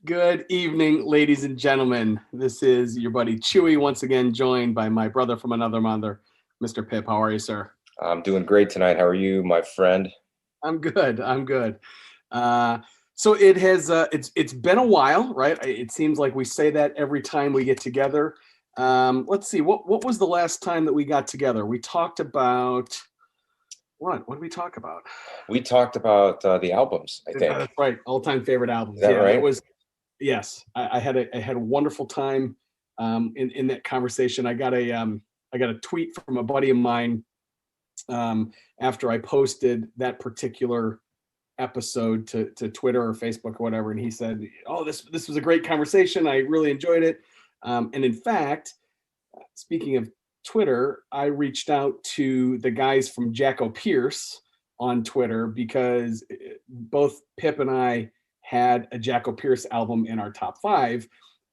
Good evening, ladies and gentlemen. This is your buddy Chewie, once again joined by my brother from another mother, Mr. Pip. How are you, sir? I'm doing great tonight. How are you, my friend? I'm good. I'm good. Uh, so it has it's been a while, right? It seems like we say that every time we get together. Let's see. What was the last time that we got together? We talked about what? What did we talk about? We talked about the albums, I think. That's right. All-time favorite Is albums. that Yeah, that right? was yes. I had a wonderful time in that conversation. I got a tweet from a buddy of mine after I posted that particular episode to Twitter or Facebook or whatever, and he said, "Oh, this was a great conversation. I really enjoyed it." And in fact, speaking of Twitter, I reached out to the guys from Jacko Pierce on Twitter because both Pip and I had a Jacko Pierce album in our top five.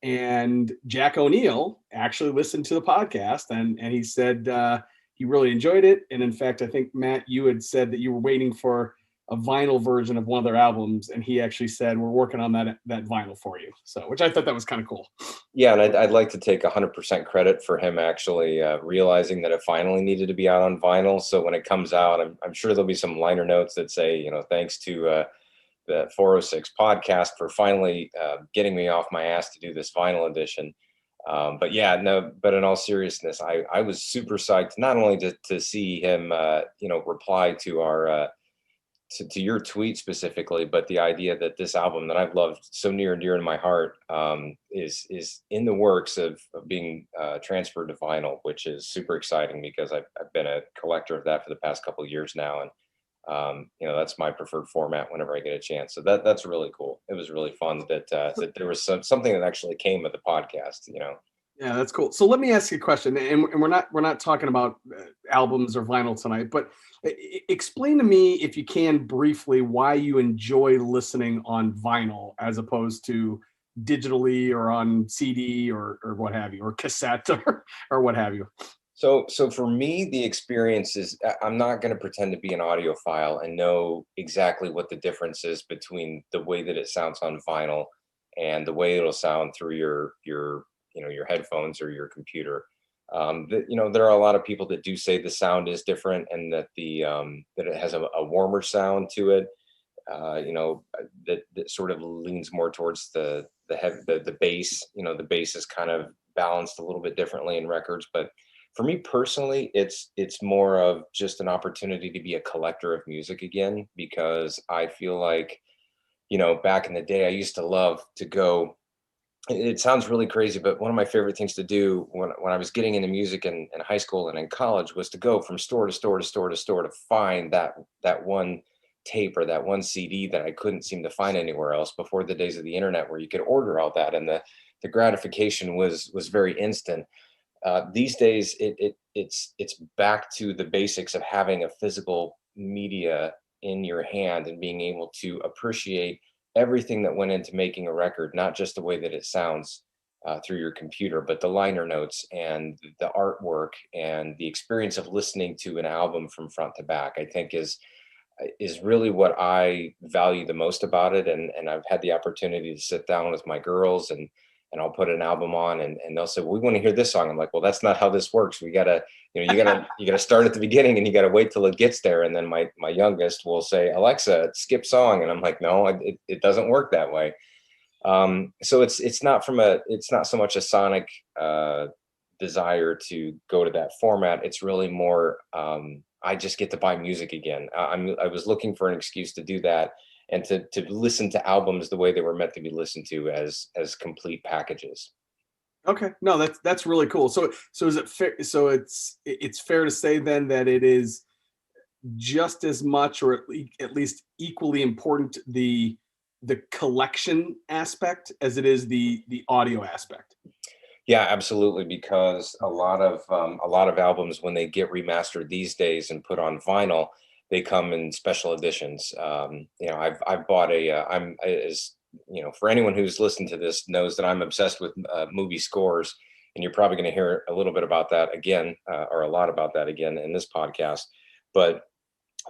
And Jack O'Neill actually listened to the podcast and he said he really enjoyed it. And in fact, I think, Matt, you had said that you were waiting for a vinyl version of one of their albums. And he actually said, we're working on that vinyl for you. So, which I thought that was kind of cool. Yeah, and I'd like to take 100% credit for him actually realizing that it finally needed to be out on vinyl. So when it comes out, I'm sure there'll be some liner notes that say, thanks to the 406 podcast for finally getting me off my ass to do this vinyl edition. But yeah, no, but in all seriousness, I was super psyched not only to see him, reply to our to your tweet specifically, but the idea that this album that I've loved so near and dear in my heart is in the works of being transferred to vinyl, which is super exciting because I've been a collector of that for the past couple of years now, and that's my preferred format whenever I get a chance. So that's really cool. It was really fun that there was something that actually came of the podcast. Yeah, that's cool. So let me ask you a question, and we're not talking about albums or vinyl tonight, but explain to me, if you can, briefly, why you enjoy listening on vinyl as opposed to digitally or on CD or what have you, or cassette or what have you. So for me, the experience is I'm not going to pretend to be an audiophile and know exactly what the difference is between the way that it sounds on vinyl and the way it'll sound through your headphones or your computer. There are a lot of people that do say the sound is different and that that it has a warmer sound to it. That sort of leans more towards the bass. The bass is kind of balanced a little bit differently in records, but for me personally, it's more of just an opportunity to be a collector of music again, because I feel like, back in the day, I used to love to go. It sounds really crazy, but one of my favorite things to do when I was getting into music in high school and in college was to go from store to store to store to store to find that one tape or that one CD that I couldn't seem to find anywhere else before the days of the internet where you could order all that, and the gratification was very instant. These days, it's back to the basics of having a physical media in your hand and being able to appreciate everything that went into making a record, not just the way that it sounds through your computer, but the liner notes and the artwork and the experience of listening to an album from front to back, I think is really what I value the most about it. And I've had the opportunity to sit down with my girls and I'll put an album on and they'll say, well, we want to hear this song. I'm like, well, that's not how this works. We gotta, you gotta start at the beginning and you gotta wait till it gets there. And then my youngest will say, Alexa, skip song. And I'm like, no, it doesn't work that way. So it's not so much a sonic desire to go to that format. It's really more, I just get to buy music again. I was looking for an excuse to do that and to listen to albums the way they were meant to be listened to as complete packages. Okay, no, that's really cool. So is it fair? So it's fair to say then that it is just as much, or at least equally important, the collection aspect as it is the audio aspect. Yeah, absolutely. Because a lot of albums, when they get remastered these days and put on vinyl, they come in special editions. I've bought I'm as for anyone who's listened to this knows that I'm obsessed with movie scores, and you're probably going to hear a little bit about that again, or a lot about that again in this podcast. But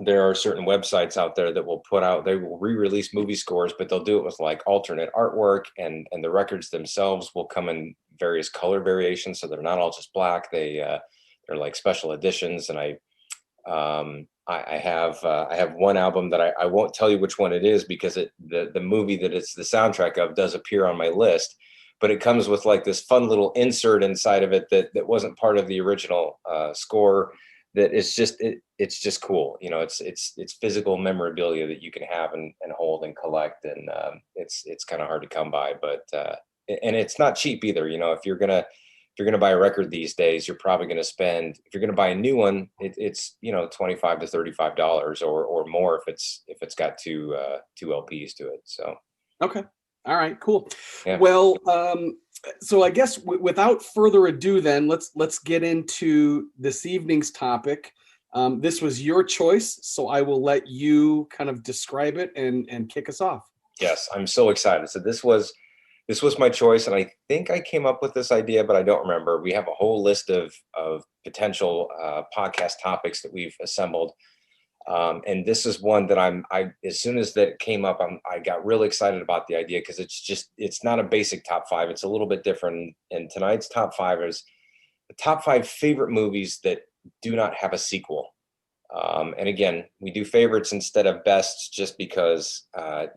there are certain websites out there that will put out, they will re-release movie scores, but they'll do it with like alternate artwork, and the records themselves will come in various color variations, so they're not all just black. They're like special editions. And I have one album that I won't tell you which one it is, because the movie that it's the soundtrack of does appear on my list, but it comes with like this fun little insert inside of it that wasn't part of the original score. That is just it's just cool. You know, it's physical memorabilia that you can have and hold and collect, and it's kind of hard to come by, but and it's not cheap either. You know, if you're gonna buy a record these days, you're probably gonna spend, if you're gonna buy a new one, it's you know, $25 to $35 or more if it's got two LPs to it. So Okay. All right, cool. yeah. Well, so I guess without further ado, then let's get into this evening's topic. This was your choice, so I will let you kind of describe it and kick us off. Yes, I'm so excited. So this was my choice, and I think I came up with this idea, but I don't remember. We have a whole list of potential podcast topics that we've assembled. And this is one that I as soon as that came up, I got really excited about the idea, because it's not a basic top five. It's a little bit different. And tonight's top five is the top five favorite movies that do not have a sequel. And again, we do favorites instead of bests, just because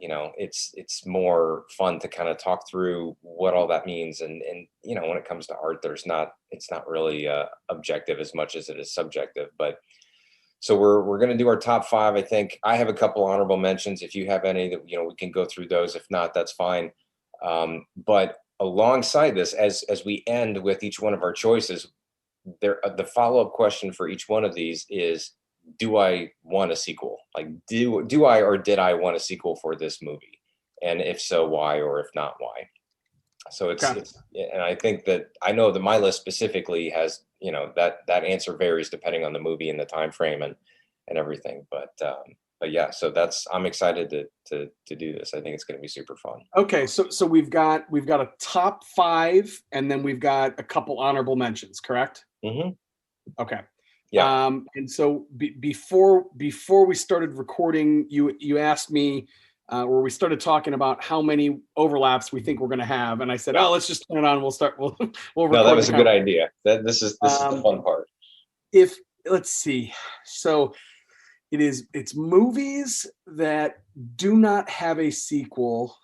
you know, it's more fun to kind of talk through what all that means. And you know, when it comes to art, it's not really objective as much as it is subjective. But so we're going to do our top five. I think I have a couple honorable mentions. If you have any, that you know, we can go through those. If not, that's fine. But alongside this, as we end with each one of our choices, the follow-up question for each one of these is, do I want a sequel? Like, do I or did I want a sequel for this movie? And if so, why? Or if not, why? So it's and I think that I know that my list specifically has, you know, that answer varies depending on the movie and the time frame and everything. But yeah, so I'm excited to do this. I think it's going to be super fun. Okay, so we've got a top five, and then we've got a couple honorable mentions, correct? Mm-hmm. Okay. Yeah. And so before we started recording, you asked me, or we started talking about how many overlaps we think we're going to have, and I said, "Oh, let's just turn it on. We'll record." No, that was a good idea. This is the fun part. Let's see, so it's movies that do not have a sequel.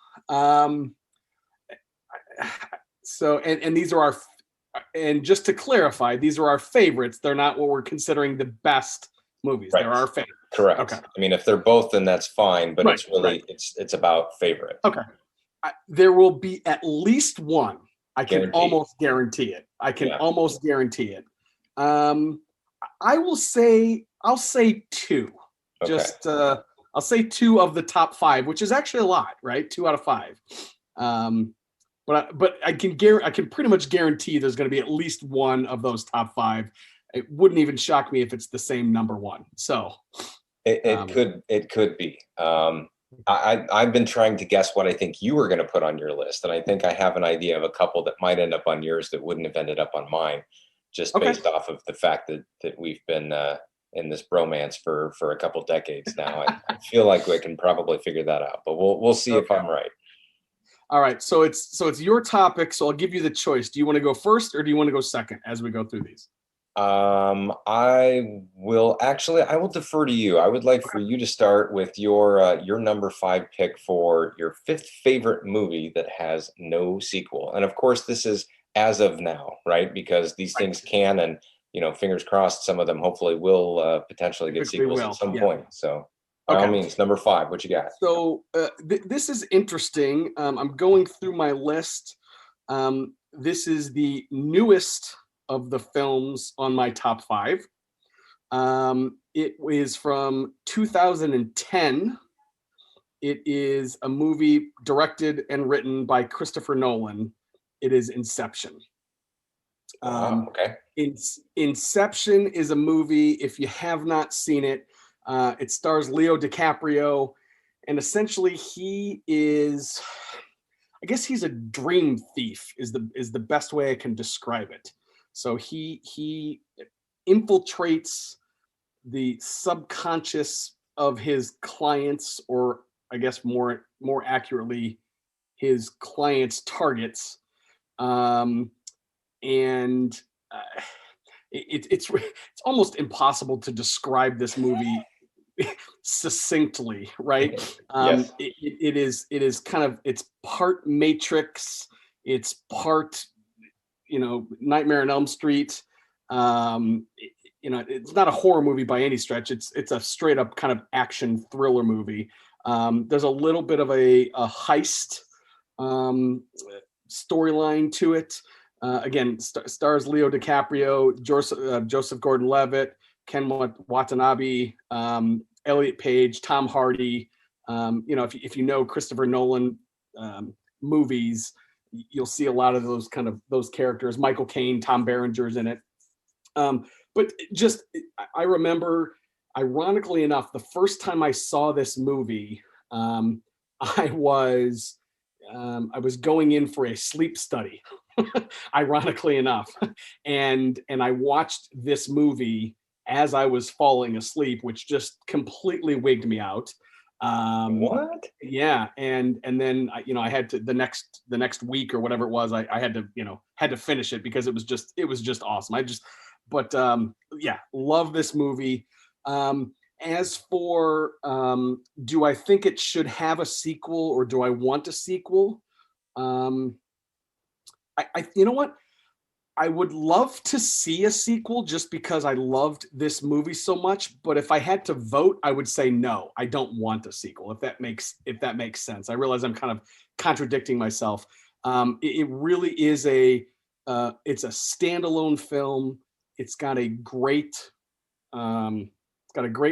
So and these are and just to clarify, these are our favorites. They're not what we're considering the best movies. Right. They're our favorites. Correct. Okay. I mean, if they're both, then that's fine. But Right, it's really it's about favorite. Okay. There will be at least one. I can almost guarantee it. Almost guarantee it. I'll say two. Okay. Just I'll say two of the top five, which is actually a lot, right? 2 out of 5. But I can pretty much guarantee there's going to be at least one of those top 5. It wouldn't even shock me if it's the same number one. So it could be. I've been trying to guess what I think you were going to put on your list, and I think I have an idea of a couple that might end up on yours that wouldn't have ended up on mine, just based off of the fact that we've been in this bromance for a couple decades now. I feel like we can probably figure that out, but we'll see if I'm right. All right, so it's your topic, so I'll give you the choice. Do you want to go first, or do you want to go second as we go through these? I will defer to you. I would like for you to start with your number 5 pick for your 5th favorite movie that has no sequel. And of course, this is as of now, right? Because these things can, and you know, fingers crossed, some of them hopefully will potentially get sequels at some point. So by all means, number 5, what you got? So this is interesting. I'm going through my list. This is the newest of the films on my top 5. It is from 2010. It is a movie directed and written by Christopher Nolan. It is Inception. Okay. Inception is a movie, if you have not seen it, it stars Leo DiCaprio, and essentially he is, I guess he's a dream thief is the best way I can describe it. So he infiltrates the subconscious of his clients, or I guess more accurately, his clients' targets. Um, and it's almost impossible to describe this movie succinctly, right? Yes. It is kind of, it's part Matrix, it's part, Nightmare on Elm Street. It's not a horror movie by any stretch. It's a straight up kind of action thriller movie. There's a little bit of a heist um, storyline to it. Again, stars Leo DiCaprio, Joseph Gordon-Levitt, Ken Watanabe, Elliot Page, Tom Hardy. If you know Christopher Nolan movies, you'll see a lot of those characters. Michael Caine, Tom Berenger's in it. But just, I remember, ironically enough, the first time I saw this movie, I was going in for a sleep study, ironically enough, and I watched this movie as I was falling asleep, which just completely wigged me out. What? Yeah, and then I had to, the next week or whatever it was, I had to finish it because it was just awesome. Yeah, love this movie. As for, do I think it should have a sequel, or do I want a sequel? Um, you know what? I would love to see a sequel just because I loved this movie so much. But if I had to vote, I would say no. I don't want a sequel. If that makes sense. I realize I'm kind of contradicting myself. It really is it's a standalone film. It's got a great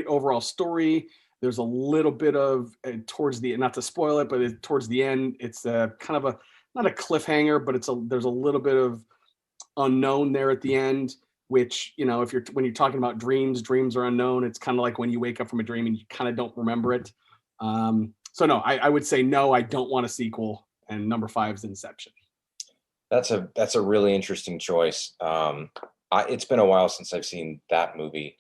overall story. There's a little bit of, towards the, not to spoil it, but towards the end, it's a kind of a, not a cliffhanger, but there's a little bit of unknown there at the end, which, when you're talking about dreams are unknown. It's kind of like when you wake up from a dream and you kind of don't remember it. So no, I would say no, I don't want a sequel. And number 5 is Inception. That's a really interesting choice. It's been a while since I've seen that movie,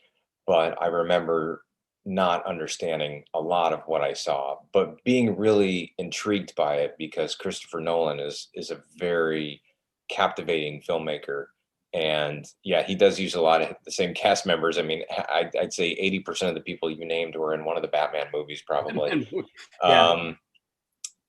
but I remember not understanding a lot of what I saw, but being really intrigued by it because Christopher Nolan is a very captivating filmmaker. And yeah, he does use a lot of the same cast members. I mean, I'd say 80% of the people you named were in one of the Batman movies, probably. Yeah.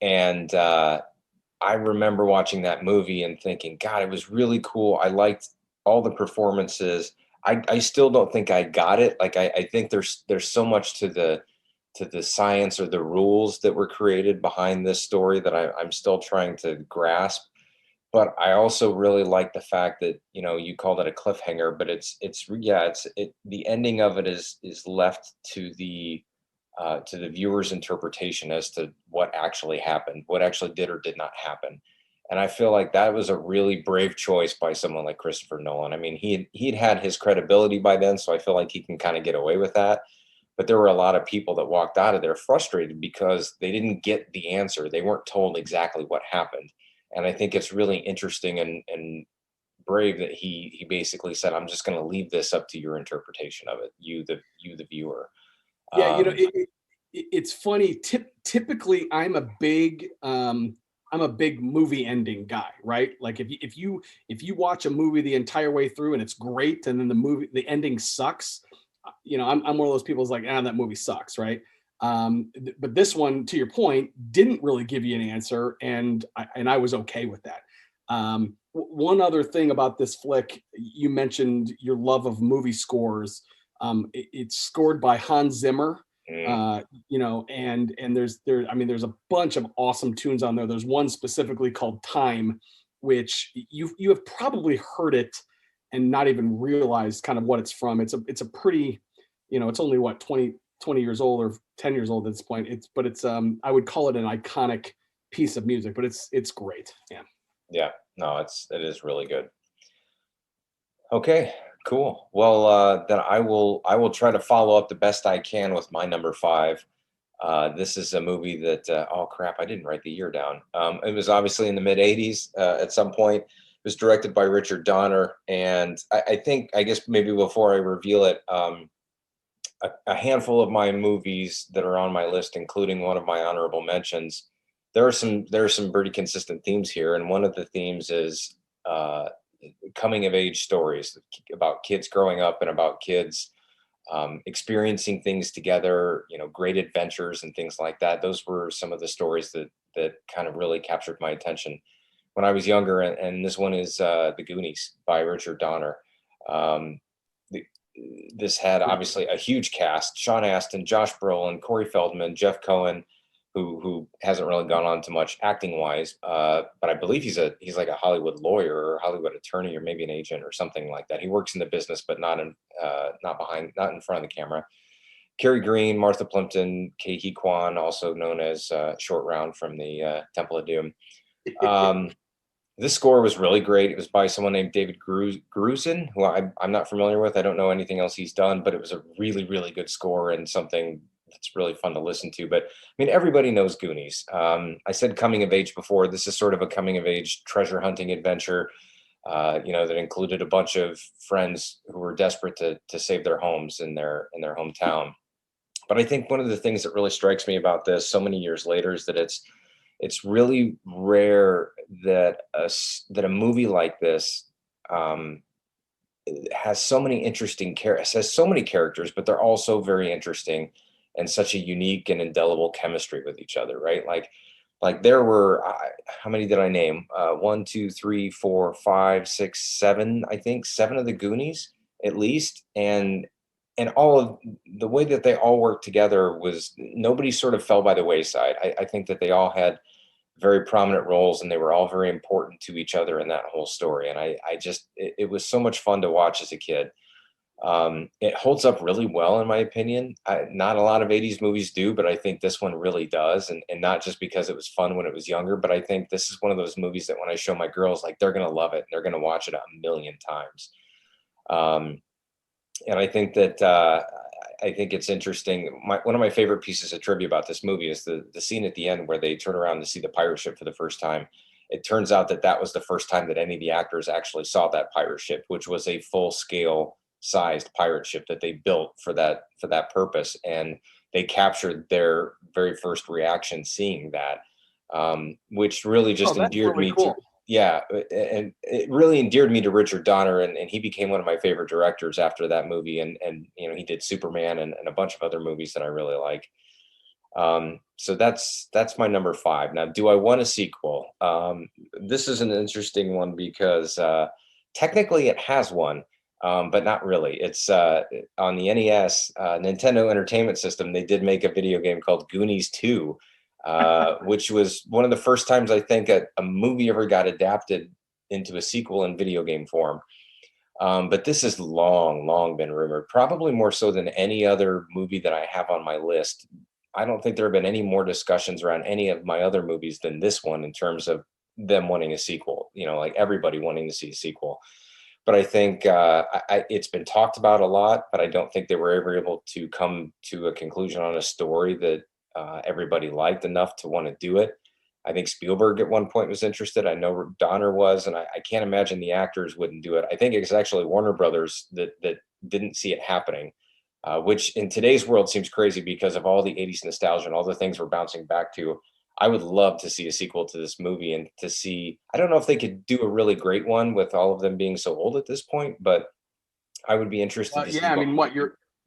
And I remember watching that movie and thinking, God, it was really cool. I liked all the performances. I still don't think I got it. Like I think there's so much to the science or the rules that were created behind this story that I'm still trying to grasp. But I also really like the fact that, you called it a cliffhanger, but the ending of it is left to the viewer's interpretation as to what actually happened, what actually did or did not happen. And I feel like that was a really brave choice by someone like Christopher Nolan. I mean, he'd had his credibility by then, so I feel like he can kind of get away with that. But there were a lot of people that walked out of there frustrated because they didn't get the answer. They weren't told exactly what happened. And I think it's really interesting and brave that he basically said, I'm just going to leave this up to your interpretation of it, you the viewer. Yeah, Um, it's funny. Typically, I'm a big movie ending guy, right? Like if you watch a movie the entire way through and it's great, and then the ending sucks, I'm one of those people who's like, that movie sucks, right? But this one, to your point, didn't really give you an answer, and I was okay with that. One other thing about this flick, you mentioned your love of movie scores. It's scored by Hans Zimmer. mm, And there's a bunch of awesome tunes on there. There's one specifically called Time, which you have probably heard it and not even realized kind of what it's from. It's a pretty, it's only what, 20 years old or 10 years old at this point. It's I would call it an iconic piece of music, but it's great. Yeah. yeah, no, it is really good. Okay, cool. Well, then I will try to follow up the best I can with my number 5. This is a movie that oh crap, I didn't write the year down. It was obviously in the mid '80s at some point. It was directed by Richard Donner, and I guess maybe before I reveal it, a handful of my movies that are on my list, including one of my honorable mentions, there are some pretty consistent themes here, and one of the themes is coming of age stories about kids growing up and about kids experiencing things together, great adventures and things like that. Those were some of the stories that kind of really captured my attention when I was younger. And this one is The Goonies by Richard Donner. Um, the, this had obviously a huge cast: Sean Astin, Josh Brolin, Corey Feldman, Jeff Cohen, who hasn't really gone on to much acting wise, but I believe he's like a Hollywood lawyer or Hollywood attorney or maybe an agent or something like that. He works in the business, but not in front of the camera. Kerry Green, Martha Plimpton, Ke Huy Quan, also known as Short Round from the Temple of Doom. This score was really great. It was by someone named David Grusin, who I'm not familiar with. I don't know anything else he's done, but it was a really, really good score and something that's really fun to listen to. But I mean, everybody knows Goonies. I said coming of age before. This is sort of a coming of age treasure hunting adventure, that included a bunch of friends who were desperate to save their homes in their hometown. But I think one of the things that really strikes me about this so many years later is that it's really rare that a movie like this has so many interesting characters, has so many characters, but they're also very interesting and such a unique and indelible chemistry with each other, right? Like there were, how many did I name? 1, 2, 3, 4, 5, 6, 7. I think 7 of the Goonies at least, and all of the way that they all worked together was nobody sort of fell by the wayside. I think that they all had very prominent roles and they were all very important to each other in that whole story. And it was so much fun to watch as a kid. It holds up really well, in my opinion. Not a lot of 80s movies do, but I think this one really does. And not just because it was fun when it was younger, but I think this is one of those movies that when I show my girls, like they're going to love it. And they're going to watch it a million times. And I think that I think it's interesting. One of my favorite pieces of trivia about this movie is the scene at the end where they turn around to see the pirate ship for the first time. It turns out that was the first time that any of the actors actually saw that pirate ship, which was a full-scale sized pirate ship that they built for that purpose, and they captured their very first reaction seeing that, which really just endeared me to. Yeah, and it really endeared me to Richard Donner, and he became one of my favorite directors after that movie. And he did Superman and a bunch of other movies that I really like. So that's my number 5. Now, do I want a sequel? This is an interesting one because technically it has one, but not really. It's on the NES, Nintendo Entertainment System. They did make a video game called Goonies 2. Which was one of the first times I think a movie ever got adapted into a sequel in video game form. But this has long been rumored, probably more so than any other movie that I have on my list. I don't think there have been any more discussions around any of my other movies than this one in terms of them wanting a sequel, like everybody wanting to see a sequel. But I think it's been talked about a lot, but I don't think they were ever able to come to a conclusion on a story that everybody liked enough to want to do it. I think Spielberg at one point was interested. I know Donner was, and I can't imagine the actors wouldn't do it. I think it's actually Warner Brothers that didn't see it happening, which in today's world seems crazy because of all the 80s nostalgia and all the things we're bouncing back to. I would love to see a sequel to this movie and to see, I don't know if they could do a really great one with all of them being so old at this point, but I would be interested to see. Yeah, I mean,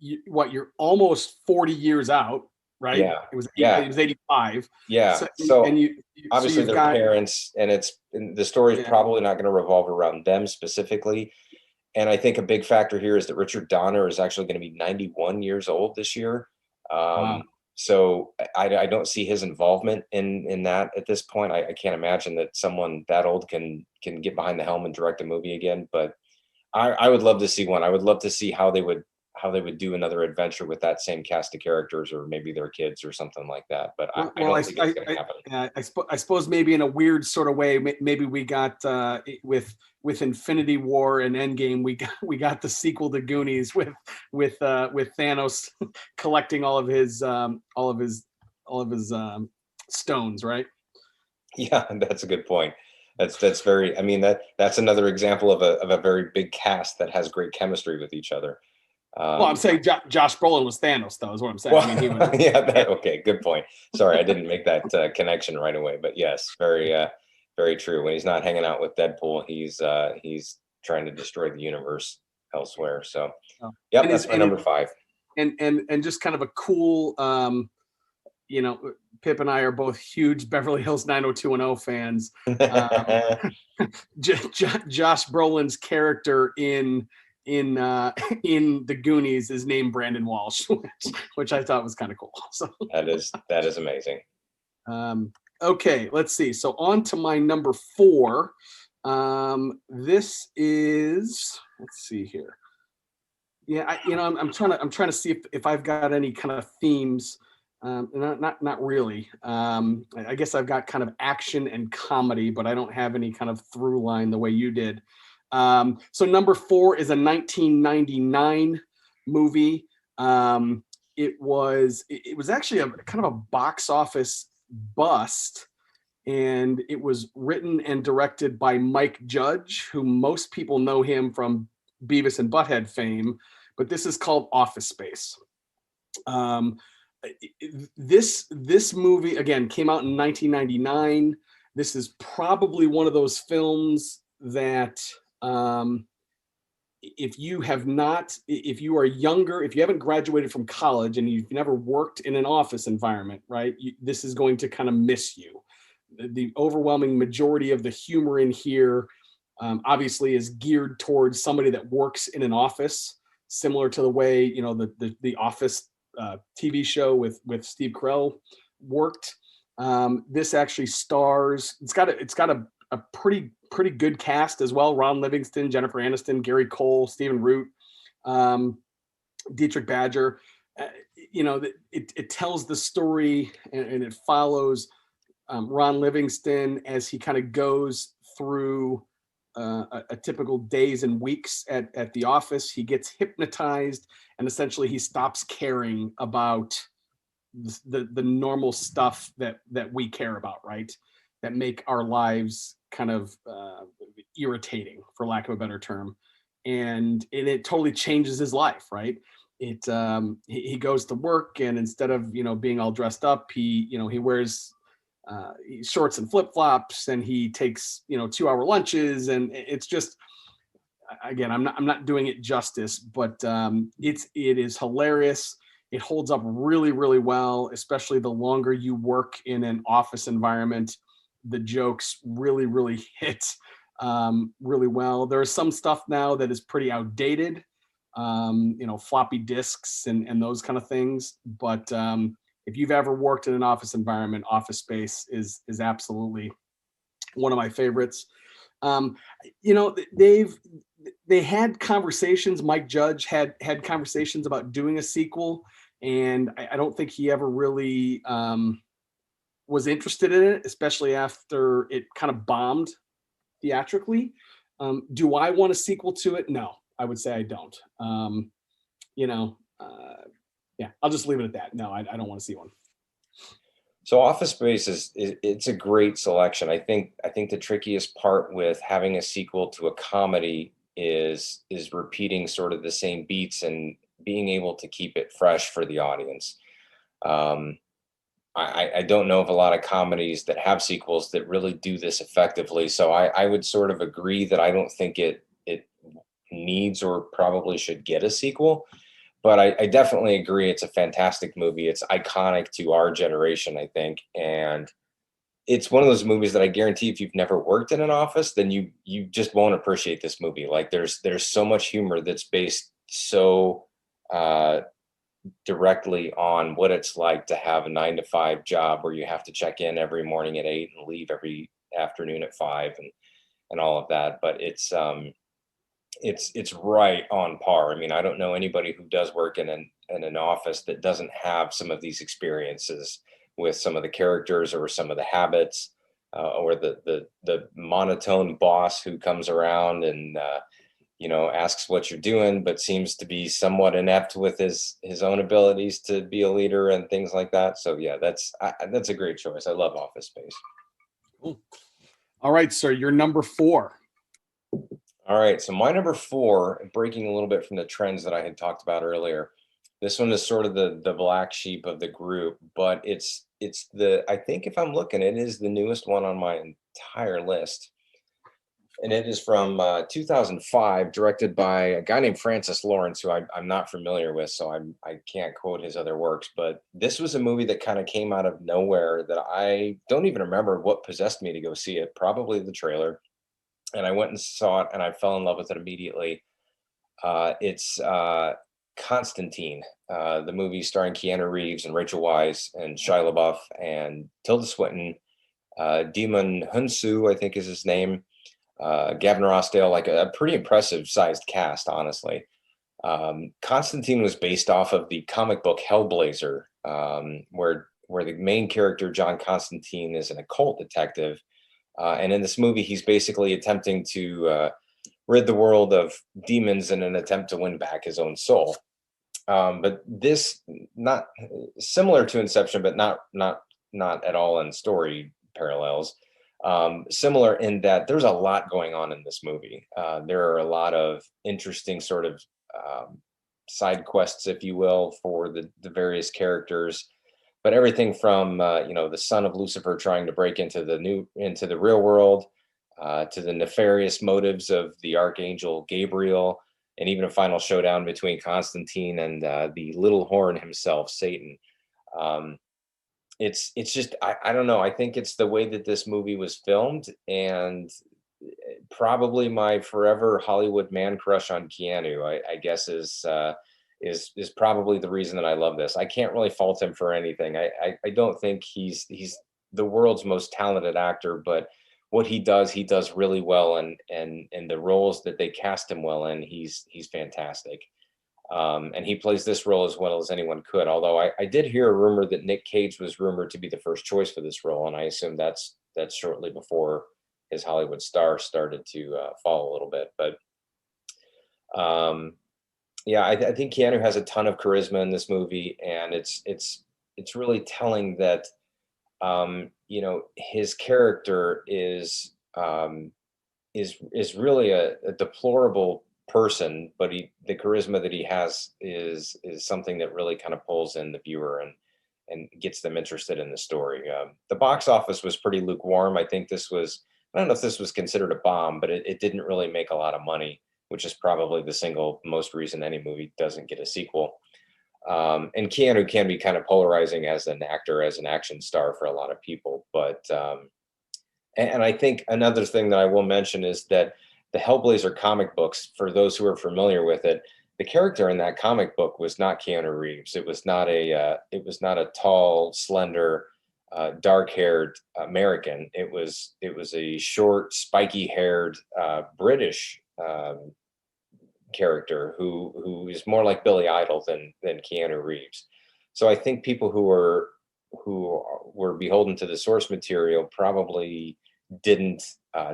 you're almost 40 years out, right? Yeah, It was yeah. It was 85. Yeah. So and obviously you've they're got parents, and the story is yeah. probably not going to revolve around them specifically. And I think a big factor here is that Richard Donner is actually going to be 91 years old this year. Wow. So I don't see his involvement in that at this point. I can't imagine that someone that old can get behind the helm and direct a movie again. But I would love to see one. I would love to see how they would do another adventure with that same cast of characters, or maybe their kids or something like that. But I don't think it's going to happen. I suppose maybe in a weird sort of way, maybe we got with Infinity War and Endgame, we got the sequel to Goonies with Thanos collecting all of his stones, right? Yeah, that's a good point. That's very. I mean, that's another example of a very big cast that has great chemistry with each other. Well, I'm saying Josh Brolin was Thanos, though, is what I'm saying. Well, I mean, he was. yeah, okay, good point. Sorry, I didn't make that connection right away, but yes, very true. When he's not hanging out with Deadpool, he's trying to destroy the universe elsewhere. So, Oh. yep, that's my number 5. And just kind of a cool, you know, Pip and I are both huge Beverly Hills 90210 fans. Josh Brolin's character in the Goonies is named Brandon Walsh, which I thought was kind of cool. So that is amazing. Okay, let's see. So on to my number 4. This is, let's see here. Yeah, I'm trying to see if I've got any kind of themes. Not really. I guess I've got kind of action and comedy, but I don't have any kind of through line the way you did. So number 4 is a 1999 movie. It was actually a kind of a box office bust, and it was written and directed by Mike Judge, who most people know him from Beavis and Butthead fame, but this is called Office Space. This movie again came out in 1999. This is probably one of those films that if you are younger, if you haven't graduated from college and you've never worked in an office environment, right, this is going to kind of miss you. The overwhelming majority of the humor in here obviously is geared towards somebody that works in an office, similar to the way the Office TV show with Steve Carell worked. This actually stars. It's got a pretty good cast as well. Ron Livingston, Jennifer Aniston, Gary Cole, Stephen Root, Dietrich Badger. It tells the story and it follows Ron Livingston as he kind of goes through a typical days and weeks at the office. He gets hypnotized and essentially he stops caring about the normal stuff that we care about, right? That make our lives kind of irritating, for lack of a better term. And it totally changes his life, right? He goes to work, and instead of being all dressed up, he wears shorts and flip-flops, and he takes 2-hour lunches, and it's just, again, I'm not doing it justice, but it is hilarious. It holds up really, really well, especially the longer you work in an office environment. The jokes really, really hit really well. There's some stuff now that is pretty outdated, floppy disks and those kind of things. But if you've ever worked in an office environment, Office Space is absolutely one of my favorites. They had conversations. Mike Judge had conversations about doing a sequel, and I don't think he ever really was interested in it, especially after it kind of bombed theatrically. Do I want a sequel to it? No, I would say I don't. Yeah, I'll just leave it at that. No, I don't want to see one. So Office Space it's a great selection. I think the trickiest part with having a sequel to a comedy is repeating sort of the same beats and being able to keep it fresh for the audience. I don't know of a lot of comedies that have sequels that really do this effectively. So I would sort of agree that I don't think it needs or probably should get a sequel. But I definitely agree it's a fantastic movie. It's iconic to our generation, I think. And it's one of those movies that I guarantee if you've never worked in an office, then you just won't appreciate this movie. Like there's so much humor that's based so directly on what it's like to have a 9-to-5 job where you have to check in every morning at 8 and leave every afternoon at 5 and all of that. But it's right on par. I mean, I don't know anybody who does work in an office that doesn't have some of these experiences with some of the characters or some of the habits, or the monotone boss who comes around and asks what you're doing, but seems to be somewhat inept with his own abilities to be a leader and things like that. So yeah, that's a great choice. I love Office Space. Cool. All right, sir, you're number 4. All right, so my number four, breaking a little bit from the trends that I had talked about earlier. This one is sort of the black sheep of the group, but it's the I think if I'm looking, it is the newest one on my entire list, and it is from 2005, directed by a guy named Francis Lawrence, who I'm not familiar with, so I can't quote his other works. But this was a movie that kind of came out of nowhere that I don't even remember what possessed me to go see it. Probably the trailer, and I went and saw it, and I fell in love with it immediately. It's Constantine, the movie starring Keanu Reeves and Rachel Weisz and Shia LaBeouf and Tilda Swinton, Demon Hunsu, I think is his name, Gavin Rossdale, like a pretty impressive sized cast, honestly. Constantine was based off of the comic book Hellblazer, where the main character John Constantine is an occult detective, and in this movie he's basically attempting to rid the world of demons in an attempt to win back his own soul. But this, not similar to Inception, but not at all in story parallels. Similar in that there's a lot going on in this movie. There are a lot of interesting sort of side quests, if you will, for the various characters. But everything from the son of Lucifer trying to break into the real world, to the nefarious motives of the archangel Gabriel, and even a final showdown between Constantine and the little horn himself, Satan. It's just I don't know. I think it's the way that this movie was filmed, and probably my forever Hollywood man crush on Keanu. I guess is probably the reason that I love this. I can't really fault him for anything. I don't think he's the world's most talented actor, but what he does really well, and the roles that they cast him well in, he's fantastic. And he plays this role as well as anyone could. Although I did hear a rumor that Nick Cage was rumored to be the first choice for this role, and I assume that's shortly before his Hollywood star started to fall a little bit. But yeah, I think Keanu has a ton of charisma in this movie, and it's really telling that his character is really a deplorable person, but the charisma that he has is something that really kind of pulls in the viewer and gets them interested in the story. The box office was pretty lukewarm. I don't know if this was considered a bomb, but it didn't really make a lot of money, which is probably the single most reason any movie doesn't get a sequel. And Keanu can be kind of polarizing as an actor, as an action star for a lot of people. But and I think another thing that I will mention is that the Hellblazer comic books, for those who are familiar with it, the character in that comic book was not Keanu Reeves. It was not a tall, slender, dark-haired American. It was a short, spiky-haired British character who is more like Billy Idol than Keanu Reeves. So I think people who were beholden to the source material probably didn't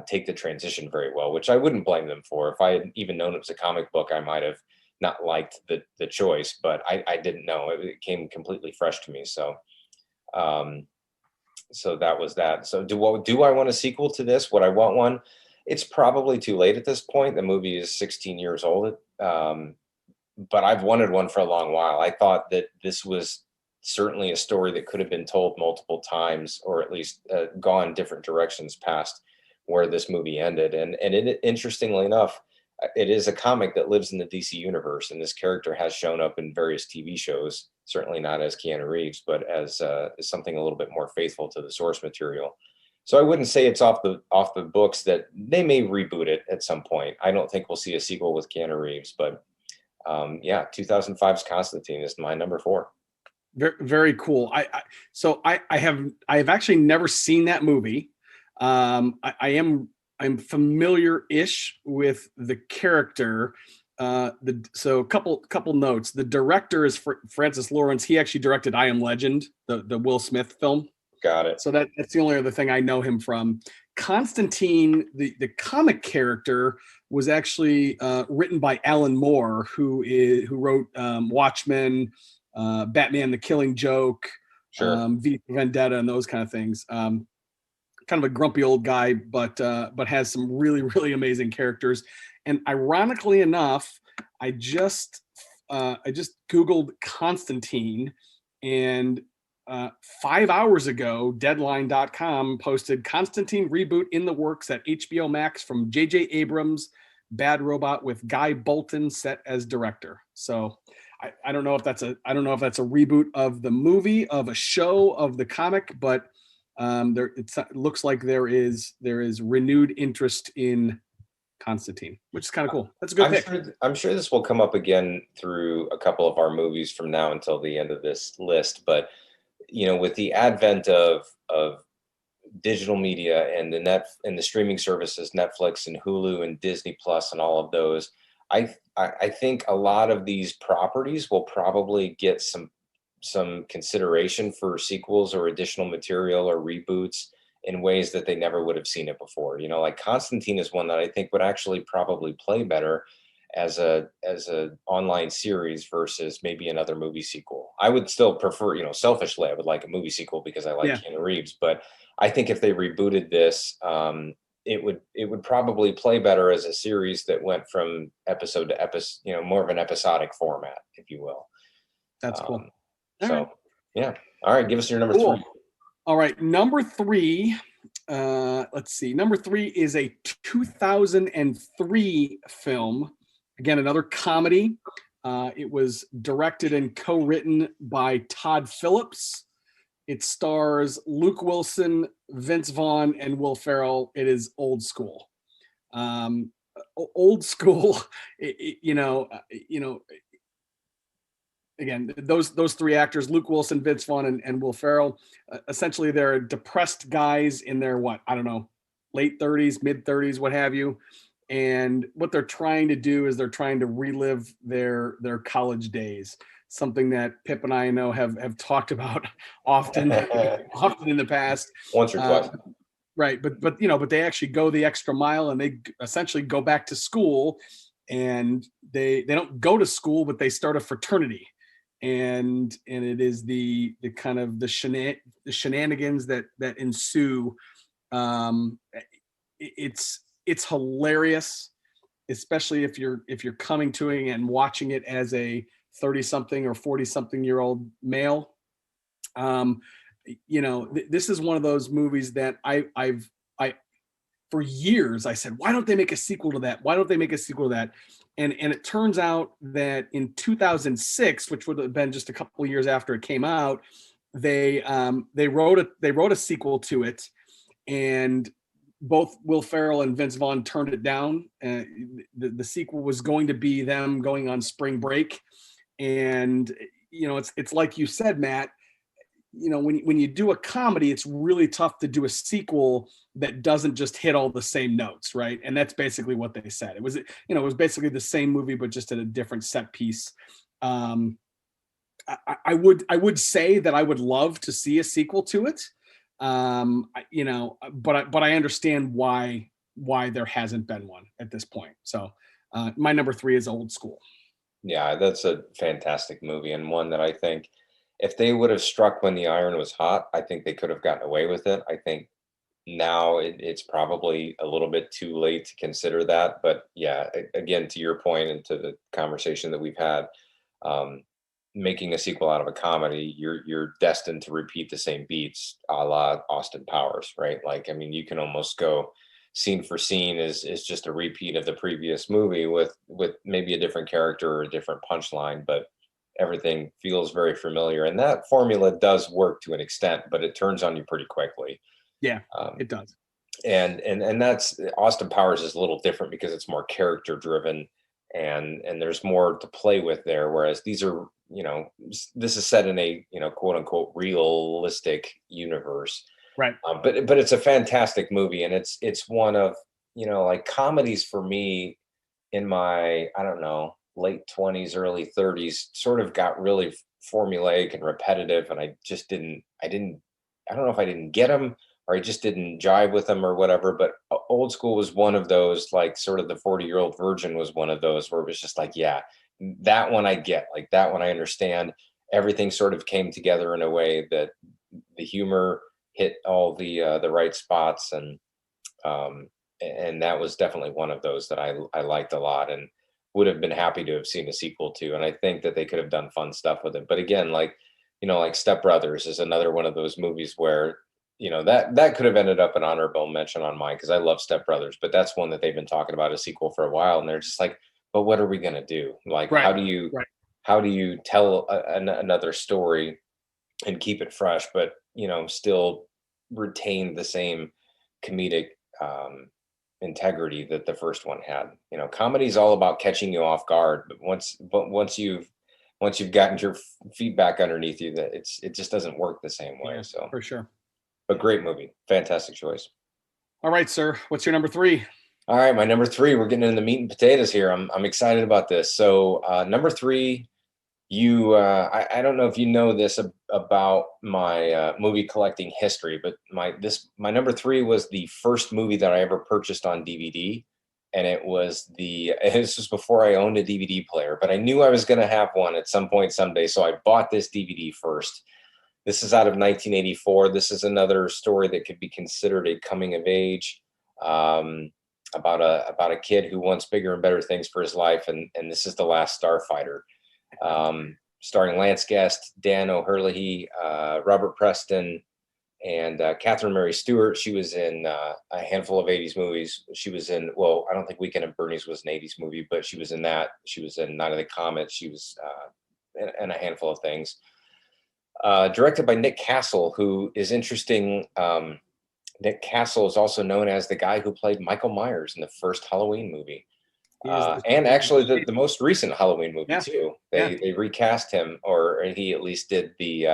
take the transition very well, which I wouldn't blame them for. If I had even known it was a comic book, I might have not liked the choice, but I didn't know. It came completely fresh to me. So that was that. So do I want a sequel to this? Would I want one? It's probably too late at this point. The movie is 16 years old. But I've wanted one for a long while. I thought that this was certainly a story that could have been told multiple times, or at least gone different directions past where this movie ended. And interestingly enough, it is a comic that lives in the DC universe, and this character has shown up in various TV shows. Certainly not as Keanu Reeves, but as something a little bit more faithful to the source material. So I wouldn't say it's off the books. That they may reboot it at some point. I don't think we'll see a sequel with Keanu Reeves, but yeah, 2005's Constantine is my number four. Very, very cool. I have actually never seen that movie. I'm familiar-ish with the character. So a couple notes. The director is Francis Lawrence. He actually directed I Am Legend, the Will Smith film. Got it. So that's the only other thing I know him from. Constantine, the comic character, was actually written by Alan Moore, who wrote Watchmen, Batman: The Killing Joke, Sure. V for Vendetta, and those kind of things. kind of a grumpy old guy, but has some really, really amazing characters. And ironically enough, I just Googled Constantine, and 5 hours ago, Deadline.com posted Constantine reboot in the works at HBO Max from J.J. Abrams' Bad Robot with Guy Bolton set as director. So I don't know if that's a reboot of the movie, of a show, of the comic, but it looks like there is renewed interest in Constantine, which is kind of cool. That's a good pick. I'm sure this will come up again through a couple of our movies from now until the end of this list. But with the advent of digital media and the streaming services, Netflix and Hulu and Disney Plus and all of those, I think a lot of these properties will probably get some consideration for sequels or additional material or reboots in ways that they never would have seen it before. Like Constantine is one that I think would actually probably play better as a online series versus maybe another movie sequel. I would still prefer, selfishly, I would like a movie sequel because I like Keanu Reeves, but I think if they rebooted this, it would probably play better as a series that went from episode to episode, more of an episodic format, if you will. That's cool. Yeah. All right. Give us your number three. All right. Number three. Let's see. Number three is a 2003 film. Again, another comedy. It was directed and co-written by Todd Phillips. It stars Luke Wilson, Vince Vaughn, and Will Ferrell. It is Old School. Old School. Again, those three actors, Luke Wilson, Vince Vaughn, and Will Ferrell, essentially they're depressed guys in their, late 30s, mid 30s, what have you. And what they're trying to do is they're trying to relive their college days, something that Pip and I know have talked about often in the past. Once or twice. Right. But they actually go the extra mile, and they essentially go back to school, and they don't go to school, but they start a fraternity. And it is the kind of the shenanigans that ensue. It's hilarious, especially if you're coming to it and watching it as a 30-something or 40-something year old male. This is one of those movies that I for years I said, why don't they make a sequel to that? Why don't they make a sequel to that? And it turns out that in 2006, which would have been just a couple of years after it came out, they wrote a sequel to it, and both Will Ferrell and Vince Vaughn turned it down. The sequel was going to be them going on spring break, and it's like you said, Matt. When you do a comedy, it's really tough to do a sequel that doesn't just hit all the same notes, right? And that's basically what they said. It was basically the same movie, but just at a different set piece. I would say that I would love to see a sequel to it, but I understand why there hasn't been one at this point. So my number three is Old School. Yeah, that's a fantastic movie, and one that I think, if they would have struck when the iron was hot, I think they could have gotten away with it. I think now it's probably a little bit too late to consider that. But yeah, again, to your point and to the conversation that we've had, making a sequel out of a comedy, you're destined to repeat the same beats, a la Austin Powers, right? Like, I mean, you can almost go scene for scene is just a repeat of the previous movie with maybe a different character or a different punchline, but everything feels very familiar, and that formula does work to an extent, but it turns on you pretty quickly. Yeah, it does. And that's, Austin Powers is a little different because it's more character driven, and there's more to play with there. Whereas these are, this is set in a, quote unquote realistic universe. Right. But it's a fantastic movie, and it's one of, like comedies for me in my, I don't know, late 20s, early 30s, sort of got really formulaic and repetitive, and I don't know if I didn't get them or I just didn't jive with them or whatever. But Old School was one of those, like sort of the 40-year-old virgin was one of those where it was just like, yeah, that one I get, like that one I understand. Everything sort of came together in a way that the humor hit all the right spots, um, and that was definitely one of those that I liked a lot and would have been happy to have seen a sequel to. And I think that they could have done fun stuff with it. But again, like, like Step Brothers is another one of those movies where, that could have ended up an honorable mention on mine because I love Step Brothers, but that's one that they've been talking about a sequel for a while, and they're just like, but what are we gonna do? Like, Right. Right. how do you tell another story and keep it fresh, but still retain the same comedic um, integrity that the first one had. Comedy is all about catching you off guard, but once you've gotten your feet back underneath you, that it just doesn't work the same way. Yeah, So, for sure. but great movie, fantastic choice. All right, sir. What's your number three? All right, my number three. We're getting into the meat and potatoes here. I'm excited about this. So, number three. I don't know if you know this about my movie collecting history, but my number three was the first movie that I ever purchased on DVD, and this was before I owned a DVD player, but I knew I was going to have one at some point someday, so I bought this DVD first. This is out of 1984. This is another story that could be considered a coming of age, um, about a kid who wants bigger and better things for his life, and this is The Last Starfighter, starring Lance Guest, Dan O'Herlihy, Robert Preston, and Catherine Mary Stewart. She was in a handful of 80s movies. She was in, well, I don't think Weekend at Bernie's was an 80s movie, but she was in that. She was in Night of the Comet. She was in a handful of things. Directed by Nick Castle, who is interesting. Nick Castle is also known as the guy who played Michael Myers in the first Halloween movie. And actually the most recent Halloween movie too. They recast him, or he at least did the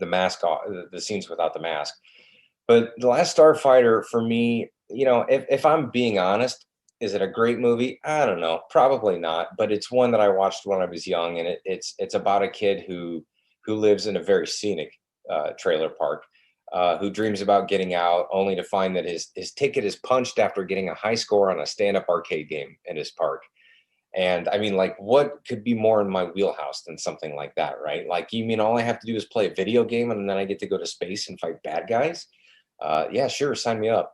mask, the scenes without the mask. But The Last Starfighter, for me, if I'm being honest, is it a great movie? I don't know, probably not. But it's one that I watched when I was young, and it's about a kid who lives in a very scenic trailer park, who dreams about getting out, only to find that his ticket is punched after getting a high score on a stand-up arcade game in his park. And I mean, like, what could be more in my wheelhouse than something like that, right? Like, you mean all I have to do is play a video game and then I get to go to space and fight bad guys? Yeah, sure, sign me up.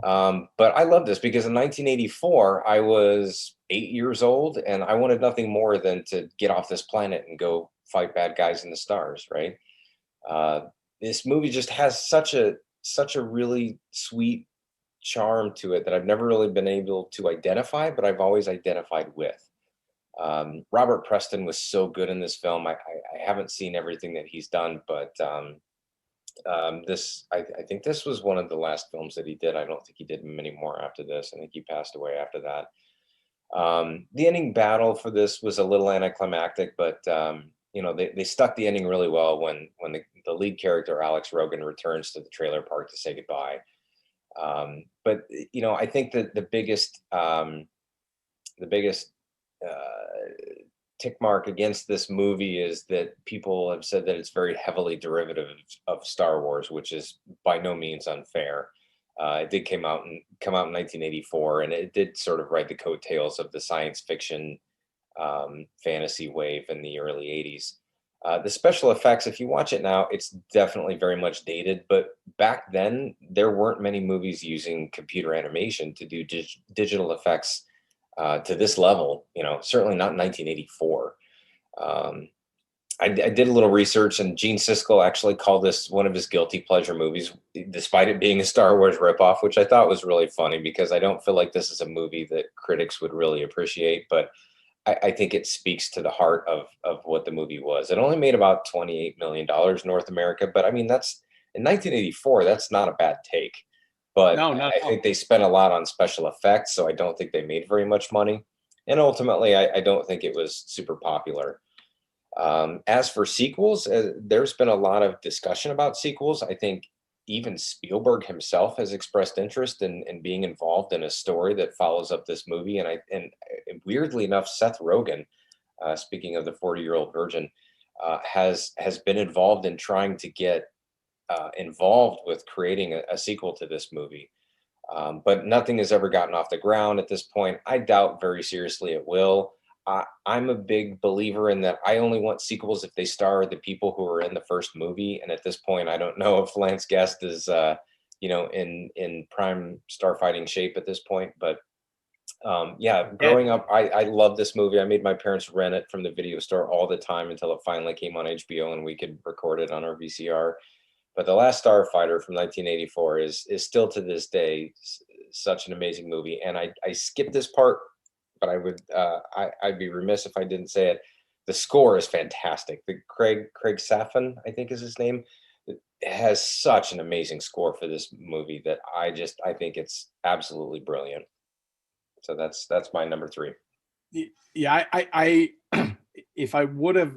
But I love this because in 1984, I was 8 years old and I wanted nothing more than to get off this planet and go fight bad guys in the stars, right? Uh, this movie just has such a really sweet charm to it that I've never really been able to identify, but I've always identified with. Robert Preston was so good in this film. I haven't seen everything that he's done, but I think this was one of the last films that he did. I don't think he did many more after this. I think he passed away after that. The ending battle for this was a little anticlimactic, but they stuck the ending really well when the lead character Alex Rogan returns to the trailer park to say goodbye. But I think that the biggest tick mark against this movie is that people have said that it's very heavily derivative of Star Wars, which is by no means unfair. It did come out in 1984, and it did sort of ride the coattails of the science fiction fantasy wave in the early 80s. The special effects, if you watch it now, it's definitely very much dated. But back then, there weren't many movies using computer animation to do digital effects to this level. Certainly not in 1984. I did a little research, and Gene Siskel actually called this one of his guilty pleasure movies, despite it being a Star Wars ripoff, which I thought was really funny because I don't feel like this is a movie that critics would really appreciate. But I think it speaks to the heart of what the movie was. It only made about $28 million North America, but I mean, that's in 1984, that's not a bad take. But No, not I at all. think they spent a lot on special effects, so I don't think they made very much money. And ultimately, I don't think it was super popular. As for sequels, there's been a lot of discussion about sequels. I think even Spielberg himself has expressed interest in being involved in a story that follows up this movie. And weirdly enough, Seth Rogen, speaking of the 40-year-old virgin, has been involved in trying to get involved with creating a sequel to this movie. But nothing has ever gotten off the ground at this point. I doubt very seriously it will. I'm a big believer in that. I only want sequels if they star the people who are in the first movie. And at this point, I don't know if Lance Guest is, in prime starfighting shape at this point. But yeah, Yeah, growing up, I love this movie. I made my parents rent it from the video store all the time until it finally came on HBO and we could record it on our VCR. But The Last Starfighter from 1984 is still to this day such an amazing movie. And I skipped this part, but I'd be remiss if I didn't say it. The score is fantastic. The Craig Safin, I think is his name, it has such an amazing score for this movie that I think it's absolutely brilliant. So that's my number three. yeah. If I would have,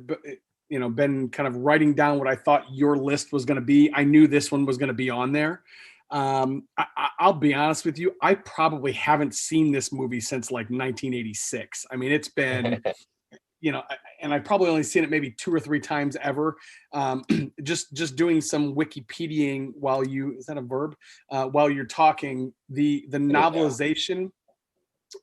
been kind of writing down what I thought your list was going to be, I knew this one was going to be on there. I'll be honest with you, I probably haven't seen this movie since like 1986. I mean, it's been, and I've probably only seen it maybe 2 or 3 times ever. Just doing some Wikipediaing while is that a verb? While you're talking, the novelization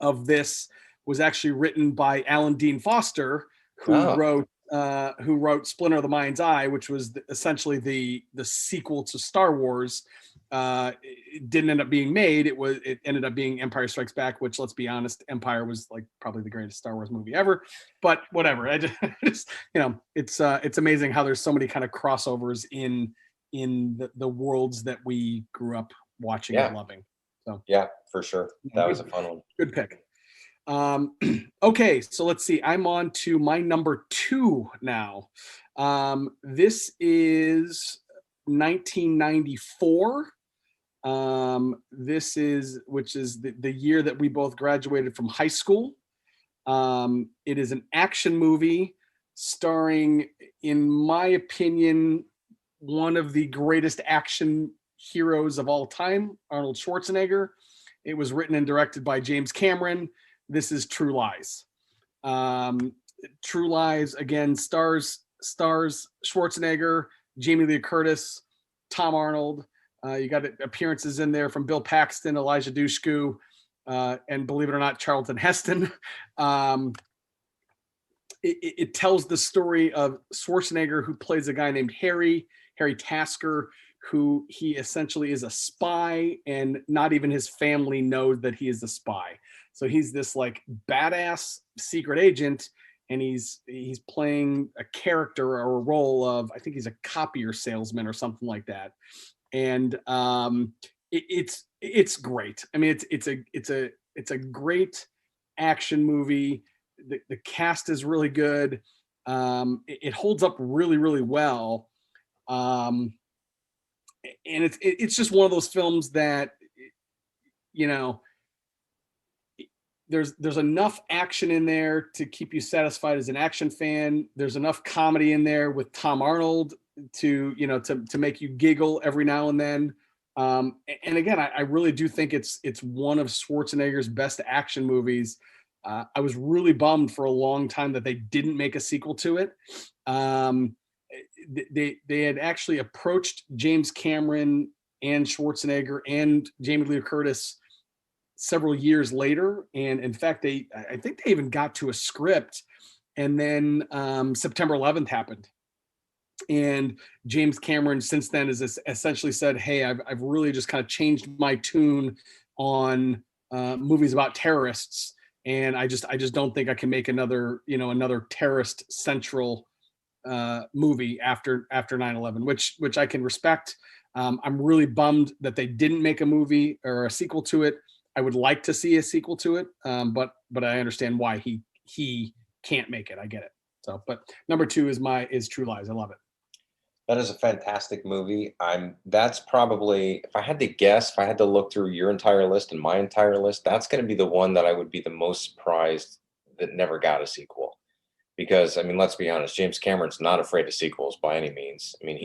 of this was actually written by Alan Dean Foster, who Oh, wrote Splinter of the Mind's Eye, which was essentially the sequel to Star Wars. It didn't end up being made. It ended up being Empire Strikes Back, which, let's be honest, Empire was like probably the greatest Star Wars movie ever. But whatever. I just it's amazing how there's so many kind of crossovers in the worlds that we grew up watching and yeah, loving. So yeah, for sure. That was a fun one. good pick. Okay, so let's see. I'm on to my number 2 now. This is 1994. Which is the year that we both graduated from high school. It is an action movie starring, in my opinion, one of the greatest action heroes of all time, Arnold Schwarzenegger. It was written and directed by James Cameron. This is True Lies. True Lies, again, stars Schwarzenegger, Jamie Lee Curtis, Tom Arnold. You got appearances in there from Bill Paxton, Elijah Dushku, and believe it or not, Charlton Heston. It tells the story of Schwarzenegger, who plays a guy named Harry Tasker, who he essentially is a spy, and not even his family knows that he is a spy. So he's this like badass secret agent, and he's playing a character or a role of, I think he's a copier salesman or something like that. And it's great. I mean, it's a great action movie. The cast is really good. It holds up really, really well. And it's just one of those films that, there's enough action in there to keep you satisfied as an action fan. There's enough comedy in there with Tom Arnold to make you giggle every now and then. And again, I really do think it's one of Schwarzenegger's best action movies. I was really bummed for a long time that they didn't make a sequel to it. They had actually approached James Cameron and Schwarzenegger and Jamie Lee Curtis several years later, and in fact, I think they even got to a script, and then September 11th happened, and James Cameron since then has essentially said, "Hey, I've really just kind of changed my tune on movies about terrorists, and I just don't think I can make another terrorist central movie after 9/11," which I can respect. I'm really bummed that they didn't make a movie or a sequel to it. I would like to see a sequel to it, but I understand why he can't make it. I get it. So, but number 2 is True Lies. I love it. That is a fantastic movie. That's probably, if I had to guess, if I had to look through your entire list and my entire list, that's going to be the one that I would be the most surprised that never got a sequel. Because I mean, let's be honest, James Cameron's not afraid of sequels by any means. I mean,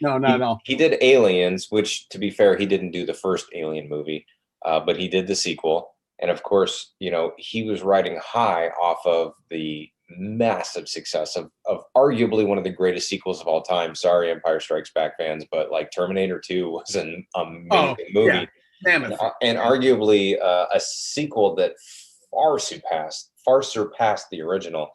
No. he did Aliens, which, to be fair, he didn't do the first Alien movie, but he did the sequel. And of course, he was riding high off of the massive success of arguably one of the greatest sequels of all time. Sorry, Empire Strikes Back fans, but like Terminator 2 was an amazing movie. Yeah. Mammoth. And arguably a sequel that far surpassed the original.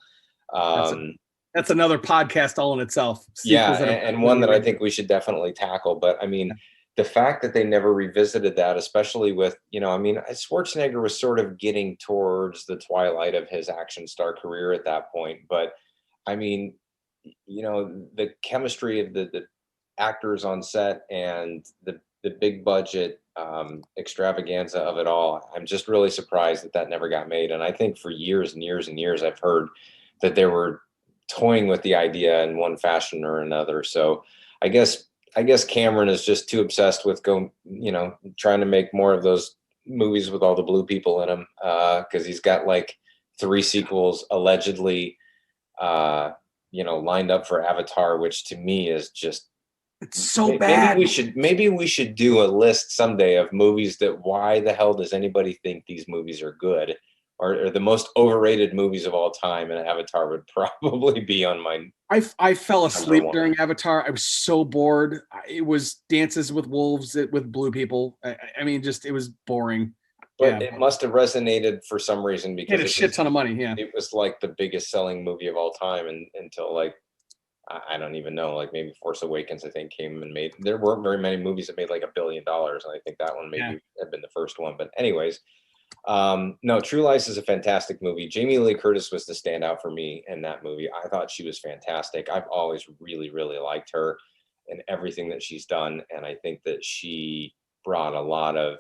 That's a, Um, that's another podcast all in itself. yeah, Sequels that are and better than one the that I original. think we should definitely tackle. But I mean, the fact that they never revisited that, especially with, I mean, Schwarzenegger was sort of getting towards the twilight of his action star career at that point. But I mean, the chemistry of the actors on set and the big budget extravaganza of it all, I'm just really surprised that that never got made. And I think for years and years and years, I've heard that they were toying with the idea in one fashion or another. So I guess I guess Cameron is just too obsessed with trying to make more of those movies with all the blue people in them, because he's got like 3 sequels allegedly lined up for Avatar, which to me is just It's so maybe bad. we should do a list someday of movies that why the hell does anybody think these movies are good, or the most overrated movies of all time, and Avatar would probably be on my I fell number asleep one. during Avatar. I was so bored. It was Dances with Wolves with blue people. I mean, just it was boring. Yeah, But it must have resonated for some reason he had because a shit ton of money. Yeah, it was like the biggest selling movie of all time, and until like I don't even know, like maybe Force Awakens, I think, came and made. There weren't very many movies that made like $1 billion, and I think that one yeah. maybe had been the first one. But anyways, no, True Lies is a fantastic movie. Jamie Lee Curtis was the standout for me in that movie. I thought she was fantastic. I've always really, really liked her and everything that she's done, and I think that she brought a lot of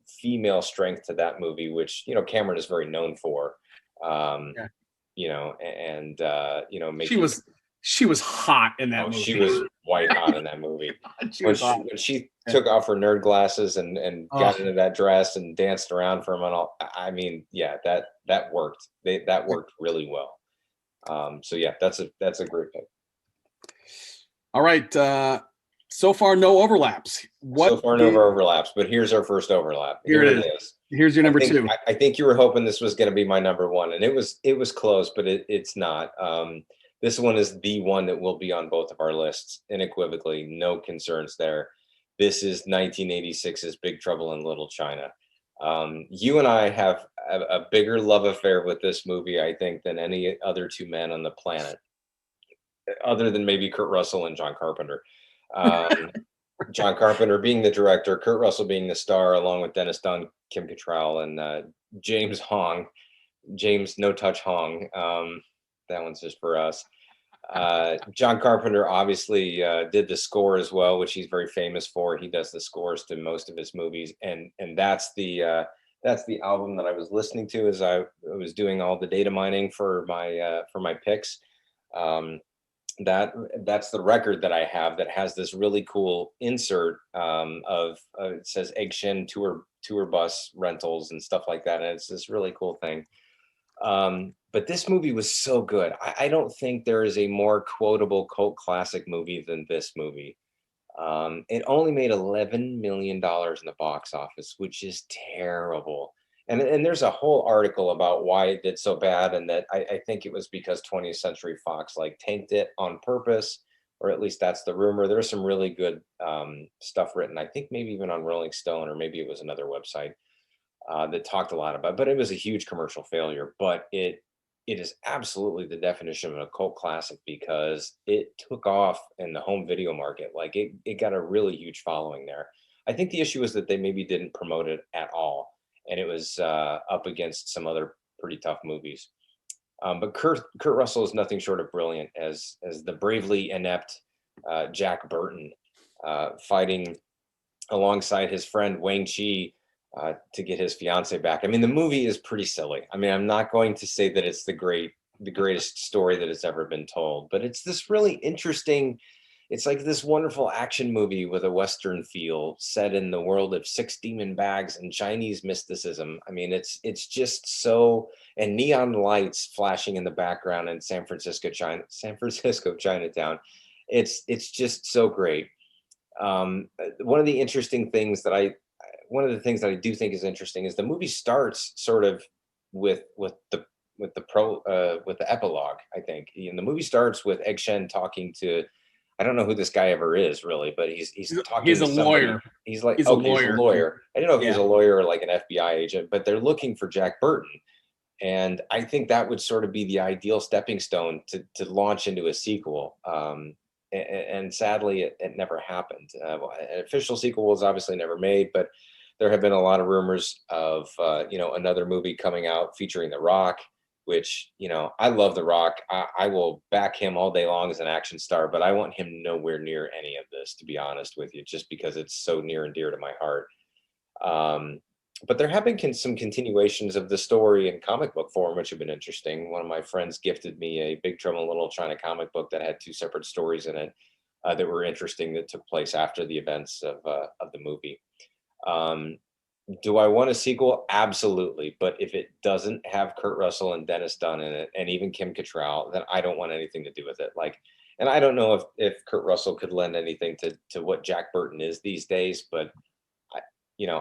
female strength to that movie, which Cameron is very known for. Um, Yeah. And She making. was she was hot in that Oh, movie. she was white hot in that movie. She When was she, hot. when she Yeah. took off her nerd glasses and Oh, got into that dress and danced around for him and all, I mean, yeah, that worked. That worked really well. So yeah, that's a great pick. all right. So far, no overlaps. So What far, no is overlaps, but here's our first overlap. here Here it it is. is. Here's your I number think two. I think you were hoping this was going to be my number one, and it was close, but it's not. This one is the one that will be on both of our lists unequivocally. No concerns there. This is 1986's Big Trouble in Little China. You and I have a bigger love affair with this movie, I think, than any other two men on the planet, other than maybe Kurt Russell and John Carpenter. Um, John Carpenter being the director, Kurt Russell being the star, along with Dennis Dunn, Kim Cattrall, and James Hong, James No Touch Hong. That one's just for us. John Carpenter obviously did the score as well, which he's very famous for. He does the scores to most of his movies, and that's the album that I was listening to as I was doing all the data mining for my picks. Um, that's the record that I have that has this really cool insert of it says Egg Shin tour bus rentals and stuff like that, and it's this really cool thing. But this movie was so good. I don't think there is a more quotable cult classic movie than this movie. It only made $11 million in the box office, which is terrible. And there's a whole article about why it did so bad, and that I think it was because 20th Century Fox like tanked it on purpose, or at least that's the rumor. There's some really good stuff written. I think maybe even on Rolling Stone, or maybe it was another website that talked a lot about. But it was a huge commercial failure. But it is absolutely the definition of a cult classic because it took off in the home video market. Like it got a really huge following there. I think the issue was that they maybe didn't promote it at all, and it was up against some other pretty tough movies. But Kurt Russell is nothing short of brilliant as the bravely inept Jack Burton, fighting alongside his friend Wang Chi to get his fiance back. I mean, the movie is pretty silly. I mean, I'm not going to say that it's the greatest story that has ever been told, but it's this really interesting. It's like this wonderful action movie with a Western feel set in the world of 6 demon bags and Chinese mysticism. I mean, it's just so, and neon lights flashing in the background in San Francisco, Chinatown. It's just so great. One of the interesting things that one of the things that I do think is interesting is the movie starts sort of with the with the epilogue. I think, and the movie starts with Egg Shen talking to I don't know who this guy ever is really, but he's talking He's to a somebody. lawyer. He's like, He's a okay, he's a lawyer. lawyer. I didn't know if he was Yeah. a lawyer or like an FBI agent, but they're looking for Jack Burton. And I think that would sort of be the ideal stepping stone to launch into a sequel. And sadly, it never happened. An official sequel was obviously never made, but there have been a lot of rumors of another movie coming out featuring The Rock, which I love The Rock. I will back him all day long as an action star, but I want him nowhere near any of this, to be honest with you, just because it's so near and dear to my heart. But there have been some continuations of the story in comic book form, which have been interesting. One of my friends gifted me a Big Trouble in Little China comic book that had two separate stories in it that were interesting, that took place after the events of the movie. Um, do I want a sequel? Absolutely. But if it doesn't have Kurt Russell and Dennis Dunn in it, and even Kim Cattrall, then I don't want anything to do with it. Like, and I don't know if Kurt Russell could lend anything to what Jack Burton is these days, but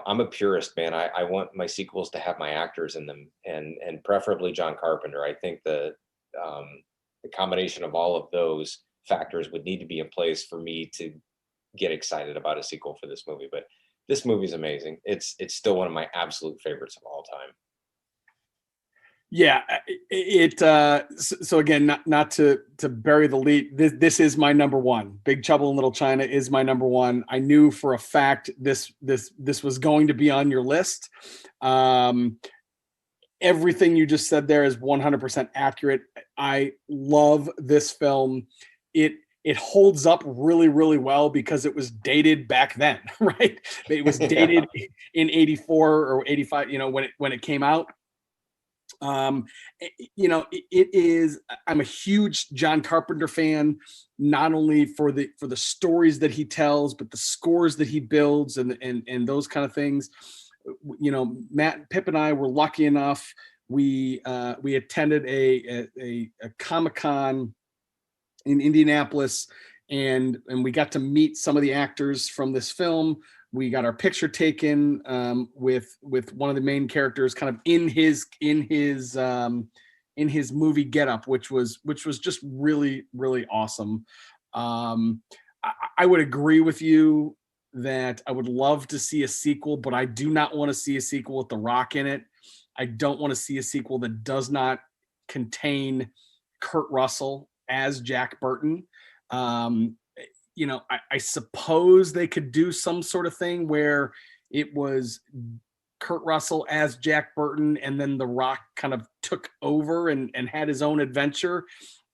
I'm a purist, man. I want my sequels to have my actors in them, and preferably John Carpenter. I think the combination of all of those factors would need to be in place for me to get excited about a sequel for this movie. But this movie is amazing. It's still one of my absolute favorites of all time. Yeah, so again, not to bury the lead. This is my number one. Big Trouble in Little China is my number one. I knew for a fact this was going to be on your list. Everything you just said there is 100% accurate. I love this film. It holds up really, really well because it was dated back then, right? It was dated in 84 or 85, when it came out. It is, I'm a huge John Carpenter fan, not only for the stories that he tells, but the scores that he builds and those kind of things. Matt, Pip and I were lucky enough. We attended a Comic-Con in Indianapolis, and we got to meet some of the actors from this film. We got our picture taken with one of the main characters, kind of in his movie getup, which was just really, really awesome. I would agree with you that I would love to see a sequel, but I do not want to see a sequel with The Rock in it. I don't want to see a sequel that does not contain Kurt Russell as Jack Burton. I suppose they could do some sort of thing where it was Kurt Russell as Jack Burton, and then The Rock kind of took over and had his own adventure.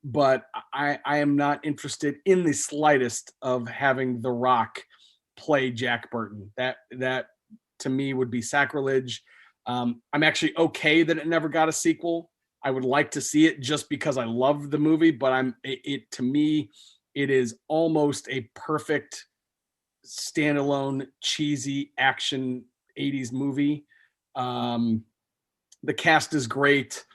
But I am not interested in the slightest of having The Rock play Jack Burton. That to me would be sacrilege. I'm actually okay that it never got a sequel. I would like to see it just because I love the movie, but to me, it is almost a perfect standalone cheesy action 80s movie. The cast is great.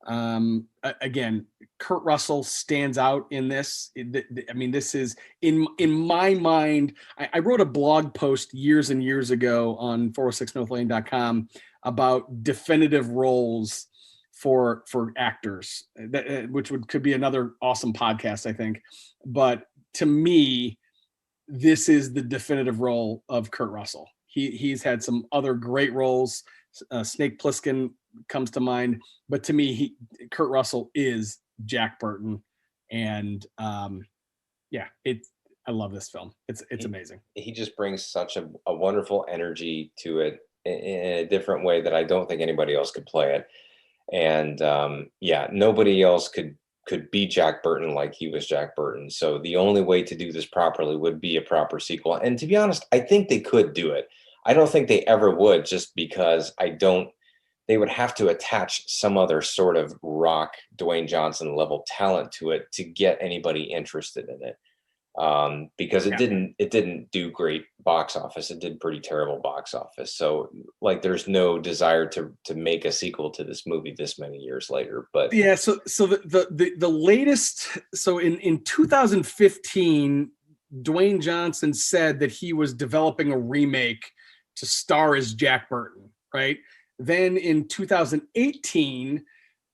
Again, Kurt Russell stands out in this. This is in my mind. I wrote a blog post years and years ago on 406northlane.com about definitive roles for actors, which could be another awesome podcast, I think. But to me, this is the definitive role of Kurt Russell. He's had some other great roles. Snake Plissken comes to mind, but to me, Kurt Russell is Jack Burton, and I love this film. It's amazing. He just brings such a wonderful energy to it in a different way that I don't think anybody else could play it. And nobody else could be Jack Burton like he was Jack Burton. So the only way to do this properly would be a proper sequel. And to be honest, I think they could do it. I don't think they ever would, just because they would have to attach some other sort of Rock, Dwayne Johnson level talent to it to get anybody interested in it. Because it didn't do great box office. It did pretty terrible box office. So like, there's no desire to make a sequel to this movie this many years later. But yeah, so the latest, so in 2015, Dwayne Johnson said that he was developing a remake to star as Jack Burton, right? Then in 2018,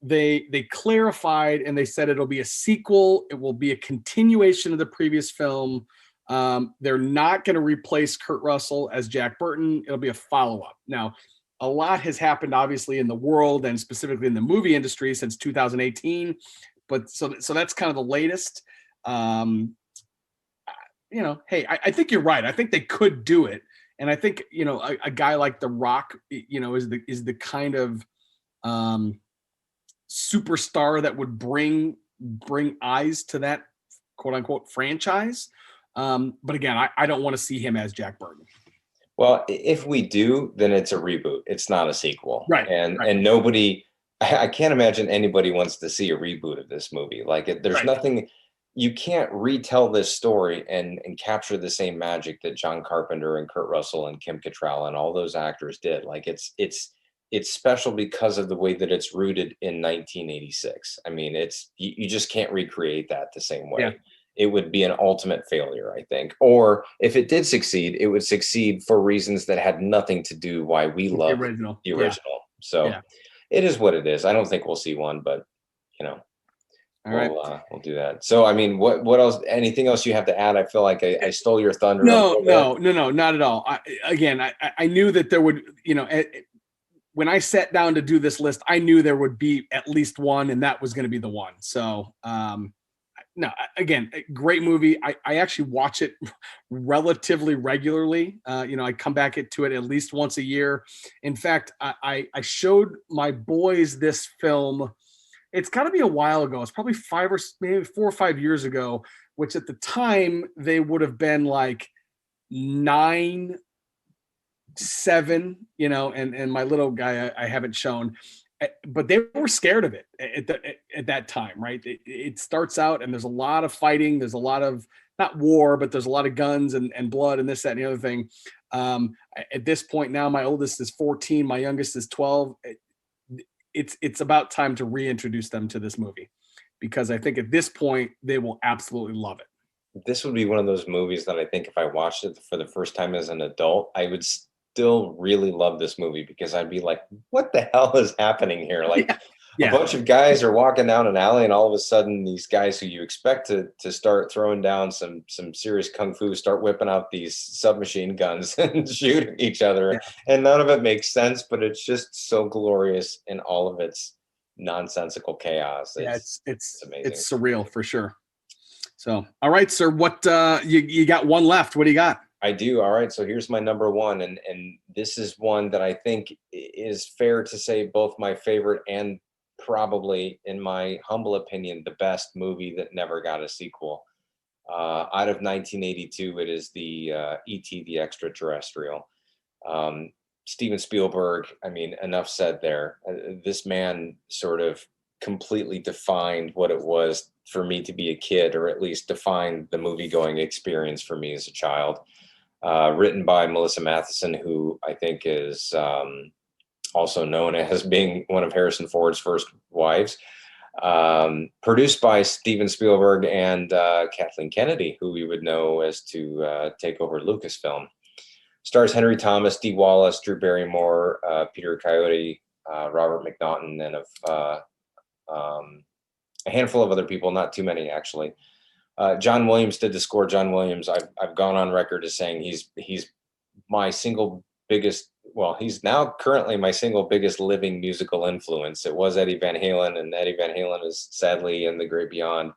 they clarified and they said it'll be a sequel. It will be a continuation of the previous film. They're not going to replace Kurt Russell as Jack Burton. It'll be a follow-up. Now, a lot has happened, obviously, in the world and specifically in the movie industry since 2018. But so that's kind of the latest. Hey, I think you're right. I think they could do it, and I think a guy like The Rock, is the kind of superstar that would bring eyes to that quote unquote franchise. But again, I don't want to see him as Jack Burton. Well, if we do, then it's a reboot. It's not a sequel. Right. And nobody, I can't imagine anybody wants to see a reboot of this movie. Like there's nothing, you can't retell this story and capture the same magic that John Carpenter and Kurt Russell and Kim Cattrall and all those actors did. Like it's special because of the way that it's rooted in 1986. I mean, you just can't recreate that the same way. Yeah. It would be an ultimate failure, I think. Or if it did succeed, it would succeed for reasons that had nothing to do why we love the original. Yeah. So it is what it is. I don't think we'll see one, but all right, we'll do that. So, I mean, what else? Anything else you have to add? I feel like I stole your thunder. No, not at all. I knew that there would, when I sat down to do this list, I knew there would be at least one, and that was going to be the one. So, no, again, great movie. I actually watch it relatively regularly. I come back to it at least once a year. In fact, I showed my boys this film. It's got to be a while ago. It's probably 4 or 5 years ago, which at the time they would have been like 9, 7, and my little guy I haven't shown. But they were scared of it at that time, right? It starts out and there's a lot of fighting. There's a lot of, not war, but there's a lot of guns and blood and this, that, and the other thing. At this point now, my oldest is 14. My youngest is 12. It's about time to reintroduce them to this movie because I think at this point they will absolutely love it. This would be one of those movies that I think if I watched it for the first time as an adult, I would still really love this movie because I'd be like, what the hell is happening here? Like a bunch of guys are walking down an alley and all of a sudden these guys who you expect to start throwing down some serious kung fu start whipping out these submachine guns and shooting each other. And none of it makes sense, but it's just so glorious in all of its nonsensical chaos. It's amazing. It's surreal for sure. So, all right, sir, what you got one left. What do you got? I do. All right. So here's my number one. And this is one that I think is fair to say both my favorite and probably, in my humble opinion, the best movie that never got a sequel. Out of 1982, it is the E.T. the Extraterrestrial. Steven Spielberg, I mean, enough said there. This man sort of completely defined what it was for me to be a kid, or at least defined the movie-going experience for me as a child. Written by Melissa Matheson, who I think is also known as being one of Harrison Ford's first wives. Produced by Steven Spielberg and Kathleen Kennedy, who we would know as to take over Lucasfilm. Stars Henry Thomas, Dee Wallace, Drew Barrymore, Peter Coyote, Robert McNaughton, and a handful of other people, not too many actually. John Williams did the score. John Williams, I've gone on record as saying he's my single biggest, well, he's now currently my single biggest living musical influence. It was Eddie Van Halen, and Eddie Van Halen is sadly in the great beyond.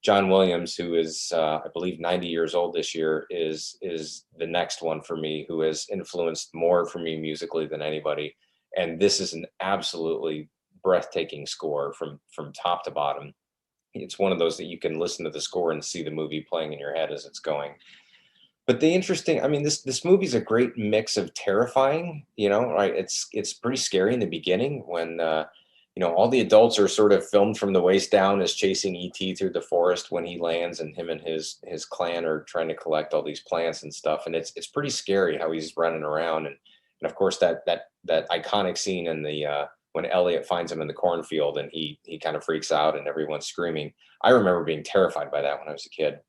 John Williams, who is, I believe, 90 years old this year, is the next one for me, who has influenced more for me musically than anybody. And this is an absolutely breathtaking score from top to bottom. It's one of those that you can listen to the score and see the movie playing in your head as it's going. But the interesting, I mean, this movie's a great mix of terrifying, right? It's pretty scary in the beginning when, all the adults are sort of filmed from the waist down as chasing E.T. through the forest when he lands, and him and his clan are trying to collect all these plants and stuff. And it's pretty scary how he's running around. And of course that iconic scene in the, when Elliot finds him in the cornfield and he kind of freaks out and everyone's screaming. I remember being terrified by that when I was a kid.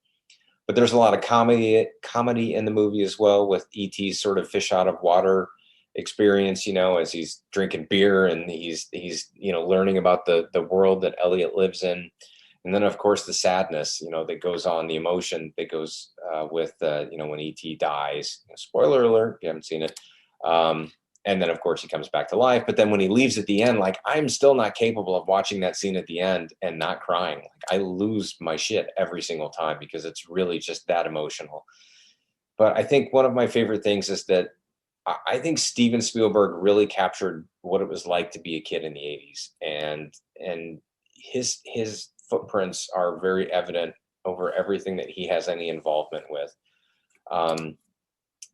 But there's a lot of comedy in the movie as well, with E.T.'s sort of fish out of water experience, as he's drinking beer and he's learning about the world that Elliot lives in. And then of course the sadness, that goes on, the emotion that goes with when ET dies. Spoiler alert, if you haven't seen it. And then of course he comes back to life. But then when he leaves at the end, like, I'm still not capable of watching that scene at the end and not crying. Like, I lose my shit every single time because it's really just that emotional. But I think one of my favorite things is that I think Steven Spielberg really captured what it was like to be a kid in the 80s. And his footprints are very evident over everything that he has any involvement with.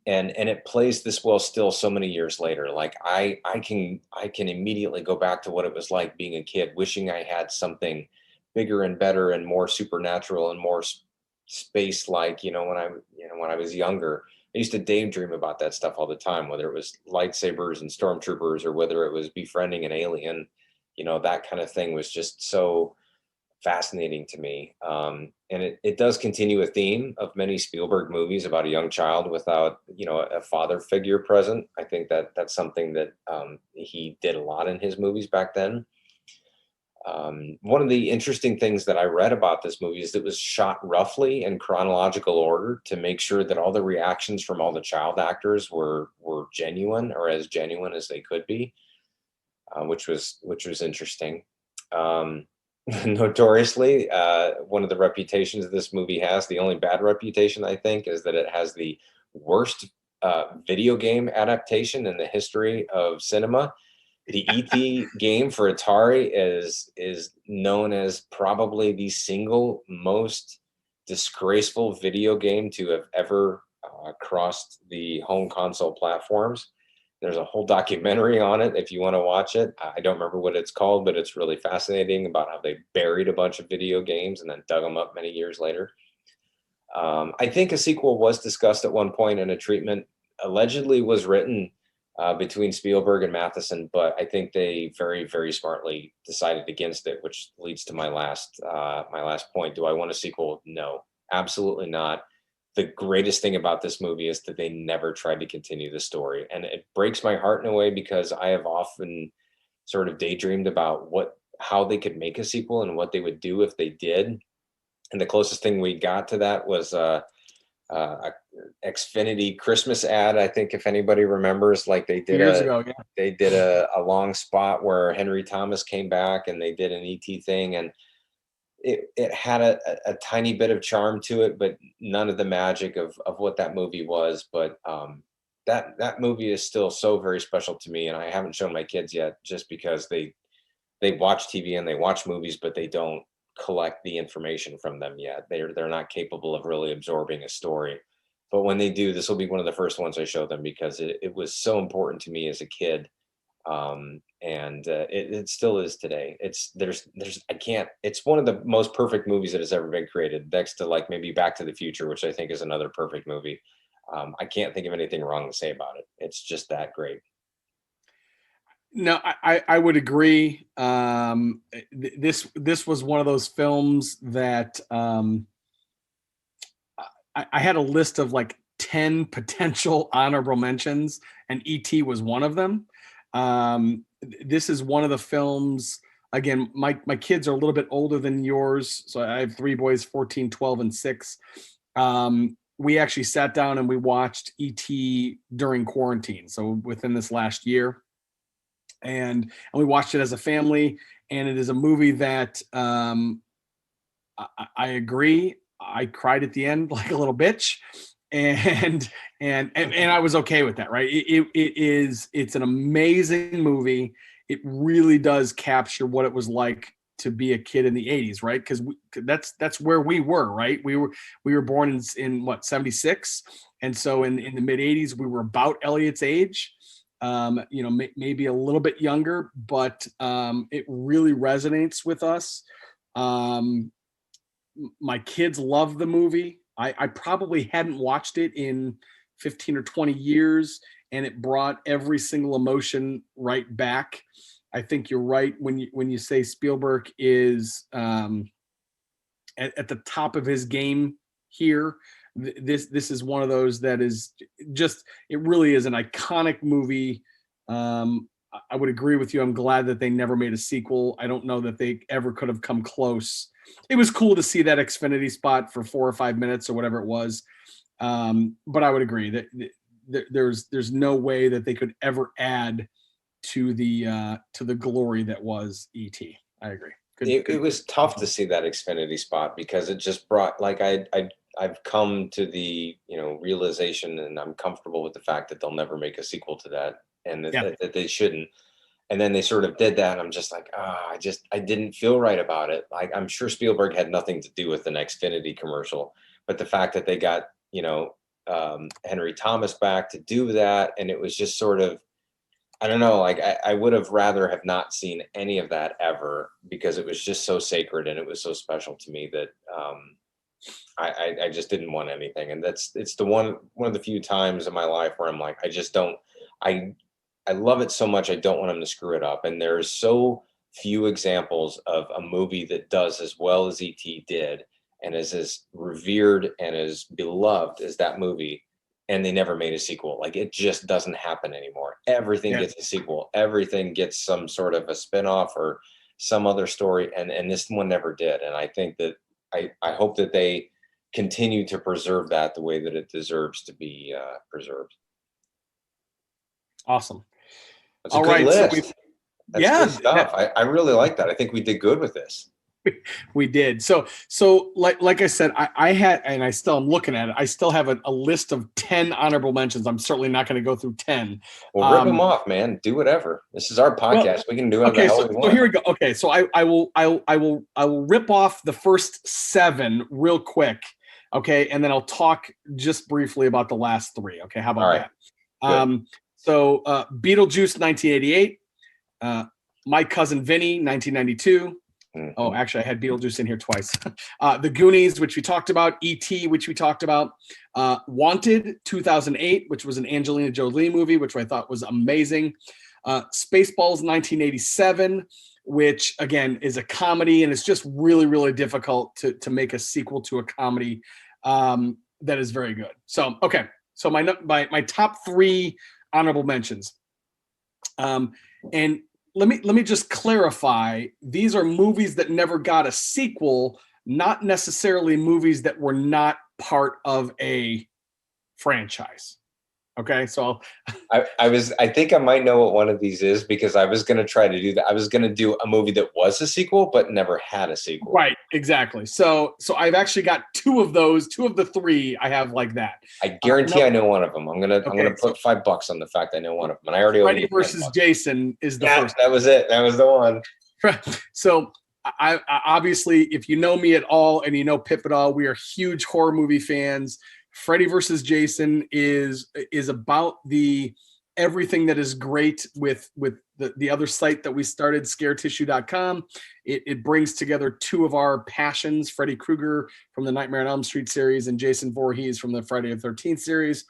And it plays this well still so many years later. Like, I can immediately go back to what it was like being a kid, wishing I had something bigger and better and more supernatural and more space like, when I was younger. I used to daydream about that stuff all the time, whether it was lightsabers and stormtroopers or whether it was befriending an alien. That kind of thing was just so fascinating to me. And it does continue a theme of many Spielberg movies about a young child without, a father figure present. I think that that's something that he did a lot in his movies back then. One of the interesting things that I read about this movie is that it was shot roughly in chronological order to make sure that all the reactions from all the child actors were genuine, or as genuine as they could be, which was interesting. Notoriously, one of the reputations this movie has, the only bad reputation I think, is that it has the worst video game adaptation in the history of cinema. The ET game for Atari is known as probably the single most disgraceful video game to have ever crossed the home console platforms. There's a whole documentary on it if you want to watch it. I don't remember what it's called, but it's really fascinating about how they buried a bunch of video games and then dug them up many years later. I think a sequel was discussed at one point, and a treatment allegedly was written between Spielberg and Matheson, but I think they very, very smartly decided against it, which leads to my last point. Do I want a sequel? No, absolutely not. The greatest thing about this movie is that they never tried to continue the story, and it breaks my heart in a way because I have often sort of daydreamed about how they could make a sequel and what they would do if they did. And the closest thing we got to that was a Xfinity Christmas ad. I think if anybody remembers, like they did Years ago, yeah. they did a long spot where Henry Thomas came back and they did an ET thing, and it had a tiny bit of charm to it, but none of the magic of what that movie was. But that movie is still so very special to me, and I haven't shown my kids yet just because they watch TV and they watch movies, but they don't collect the information from them yet. They're not capable of really absorbing a story. But when they do, this will be one of the first ones I show them because it was so important to me as a kid. And it still is today. It's one of the most perfect movies that has ever been created, next to like maybe Back to the Future, which I think is another perfect movie. I can't think of anything wrong to say about it. It's just that great. No, I would agree. This was one of those films that I had a list of like 10 potential honorable mentions, and ET was one of them. This is one of the films. Again, my kids are a little bit older than yours, so I have three boys, 14, 12, and 6. We actually sat down and we watched ET during quarantine, so within this last year. And we watched it as a family, and it is a movie that I agree. I cried at the end like a little bitch, and I was okay with that. Right? It's an amazing movie. It really does capture what it was like to be a kid in the 80s, right? Because that's where we were, right? We were born in what, 76, and so in the mid 80s we were about Elliot's age. Maybe a little bit younger, but it really resonates with us. My kids love the movie. I probably hadn't watched it in 15 or 20 years, and it brought every single emotion right back. I think you're right when you say Spielberg is at the top of his game here, this is one of those that is just, it really is an iconic movie. I would agree with you. I'm glad that they never made a sequel. I don't know that they ever could have come close. It was cool to see that Xfinity spot for 4 or 5 minutes or whatever it was. But I would agree that there's no way that they could ever add to the glory that was E.T. I agree. It was tough to see that Xfinity spot because it just brought, like, I've come to the, realization, and I'm comfortable with the fact that they'll never make a sequel to that, and that they shouldn't. And then they sort of did that, and I'm just like, I didn't feel right about it. Like, I'm sure Spielberg had nothing to do with the Xfinity commercial, but the fact that they got, Henry Thomas back to do that, and it was just sort of, I don't know, like, I would have rather have not seen any of that ever, because it was just so sacred and it was so special to me that I just didn't want anything. And it's the one of the few times in my life where I'm like, I just don't, I love it so much, I don't want him to screw it up. And there's so few examples of a movie that does as well as E.T. did and is as revered and as beloved as that movie, and they never made a sequel. Like, it just doesn't happen anymore. Everything gets a sequel. Everything gets some sort of a spinoff or some other story, and this one never did. And I think that I hope that they continue to preserve that the way that it deserves to be preserved. Awesome. That's a good list. That's good stuff. I really like that. I think we did good with this. We did. So like I said, I had, and I still am looking at it, I still have a list of 10 honorable mentions. I'm certainly not going to go through 10. Well, rip them off, man. Do whatever. This is our podcast. We can do whatever the hell we want. So here we go. Okay, so I will rip off the first 7 real quick. Okay, and then I'll talk just briefly about the last 3. Okay, how about that? So Beetlejuice, 1988. My Cousin Vinny, 1992. Oh, actually, I had Beetlejuice in here twice. The Goonies, which we talked about. E.T., which we talked about. Wanted, 2008, which was an Angelina Jolie movie, which I thought was amazing. Spaceballs, 1987, which, again, is a comedy, and it's just really, really difficult to make a sequel to a comedy that is very good. So, okay. So my top 3 honorable mentions. And let me just clarify, these are movies that never got a sequel, not necessarily movies that were not part of a franchise. Okay, so I think I might know what one of these is, because I was going to try to do that. I was going to do a movie that was a sequel but never had a sequel. Right, exactly. So I've actually got 2 of those. 2 of the 3 I have like that. I guarantee I know one of them. I'm gonna put $5 on the fact I know one of them, and I already. Freddy versus Jason is the first. That was it. That was the one. So I obviously, if you know me at all and you know Pip at all, we are huge horror movie fans. Freddy versus Jason is about everything that is great with the other site that we started, scaretissue.com. It brings together 2 of our passions, Freddy Krueger from the Nightmare on Elm Street series and Jason Voorhees from the Friday the 13th series.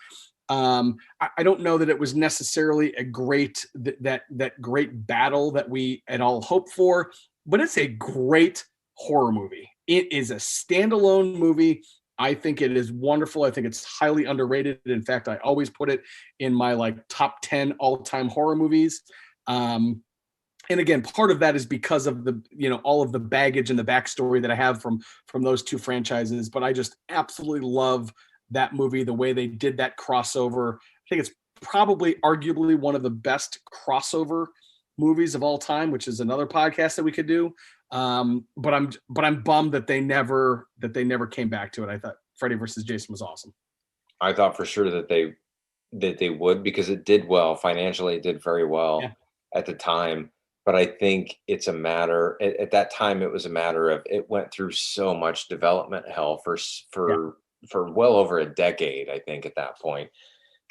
I don't know that it was necessarily a great that great battle that we had all hoped for, but it's a great horror movie. It is a standalone movie. I think it is wonderful. I think it's highly underrated. In fact, I always put it in my top 10 all-time horror movies. And again, part of that is because of all of the baggage and the backstory that I have from those 2 franchises. But I just absolutely love that movie, the way they did that crossover. I think it's probably arguably one of the best crossover movies of all time, which is another podcast that we could do. But I'm bummed that they never came back to it. I thought Freddy versus Jason was awesome. I thought for sure that they would, because it did well financially. It did very well at the time. But I think it's a matter at that time. It was a matter of, it went through so much development hell for well over a decade. I think at that point,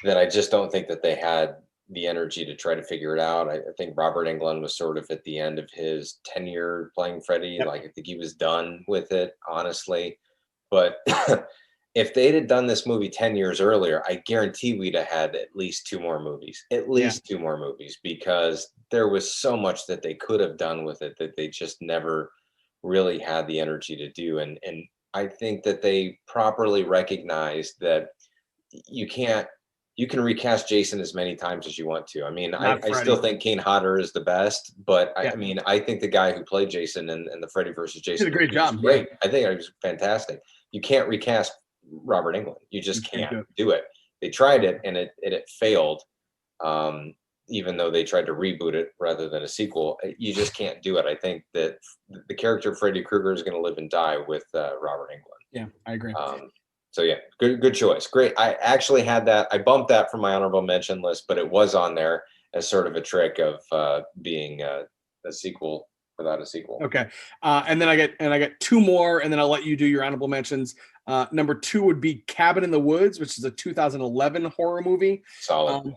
that I just don't think that they had the energy to try to figure it out. I think Robert Englund was sort of at the end of his tenure playing Freddy. Like, I think he was done with it, honestly. But if they'd have done this movie 10 years earlier, I guarantee we'd have had at least 2 more movies, because there was so much that they could have done with it that they just never really had the energy to do. And I think that they properly recognized that you can't you can recast Jason as many times as you want to. I mean, Not I still Freddy. think Kane Hodder is the best, but I, Yeah, I mean, I think the guy who played Jason in the Freddy versus did a Jason great movie was job. Yeah, great. I think it was fantastic. You can't recast Robert Englund. You you just can't can't do it. do it. They tried it and it failed. Um, Even though they tried to reboot it rather than a sequel, you just can't do it. I think that the character of Freddy Krueger is going to live and die with Robert Englund. Yeah, I agree. So yeah, good choice. Great. I actually had that. I bumped that from my honorable mention list, but it was on there as sort of a trick of being a sequel without a sequel. Okay, and then I got two more, and then I'll let you do your honorable mentions. Number two would be Cabin in the Woods, which is a 2011 horror movie. Solid.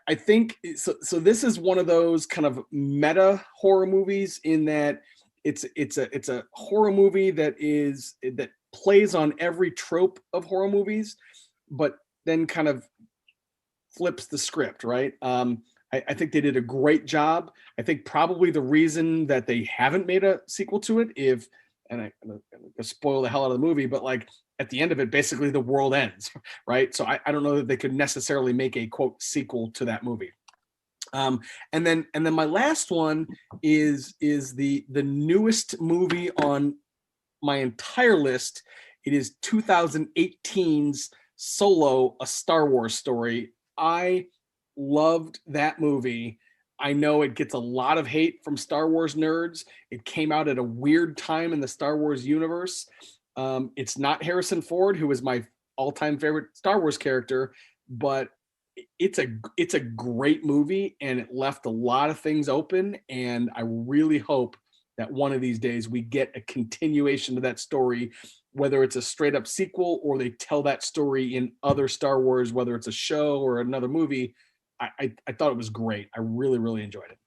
I think so. So this is one of those kind of meta horror movies in that it's a horror movie that plays on every trope of horror movies, but then kind of flips the script, right? I think they did a great job. I think probably the reason that they haven't made a sequel to it, I'm gonna spoil the hell out of the movie, but like at the end of it, basically the world ends, right? So I don't know that they could necessarily make a quote sequel to that movie. And then my last one is the newest movie on my entire list. It is 2018's Solo, a Star Wars story. I loved that movie. I know it gets a lot of hate from Star Wars nerds. It came out at a weird time in the Star Wars universe. It's not Harrison Ford, who is my all-time favorite Star Wars character, but it's a great movie, and it left a lot of things open. And I really hope that one of these days we get a continuation to that story, whether it's a straight up sequel or they tell that story in other Star Wars, whether it's a show or another movie. I thought it was great. I really, really enjoyed it.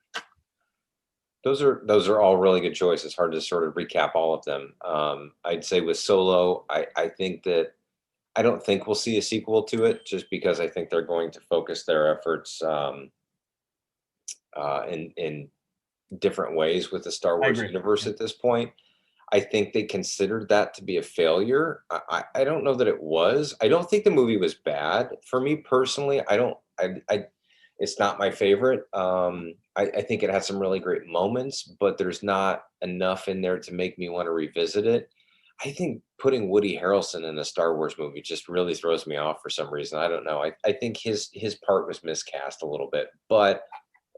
Those are all really good choices. Hard to sort of recap all of them. I'd say with Solo, I think that I don't think we'll see a sequel to it, just because I think they're going to focus their efforts in different ways with the Star I Wars agree. universe at this point. I think they considered that to be a failure. I don't know that it was. I don't think the movie was bad. For me personally, I don't. I it's not my favorite. I think it had some really great moments, but there's not enough in there to make me want to revisit it. I think putting Woody Harrelson in a Star Wars movie just really throws me off for some reason. I don't know. I think his part was miscast a little bit, but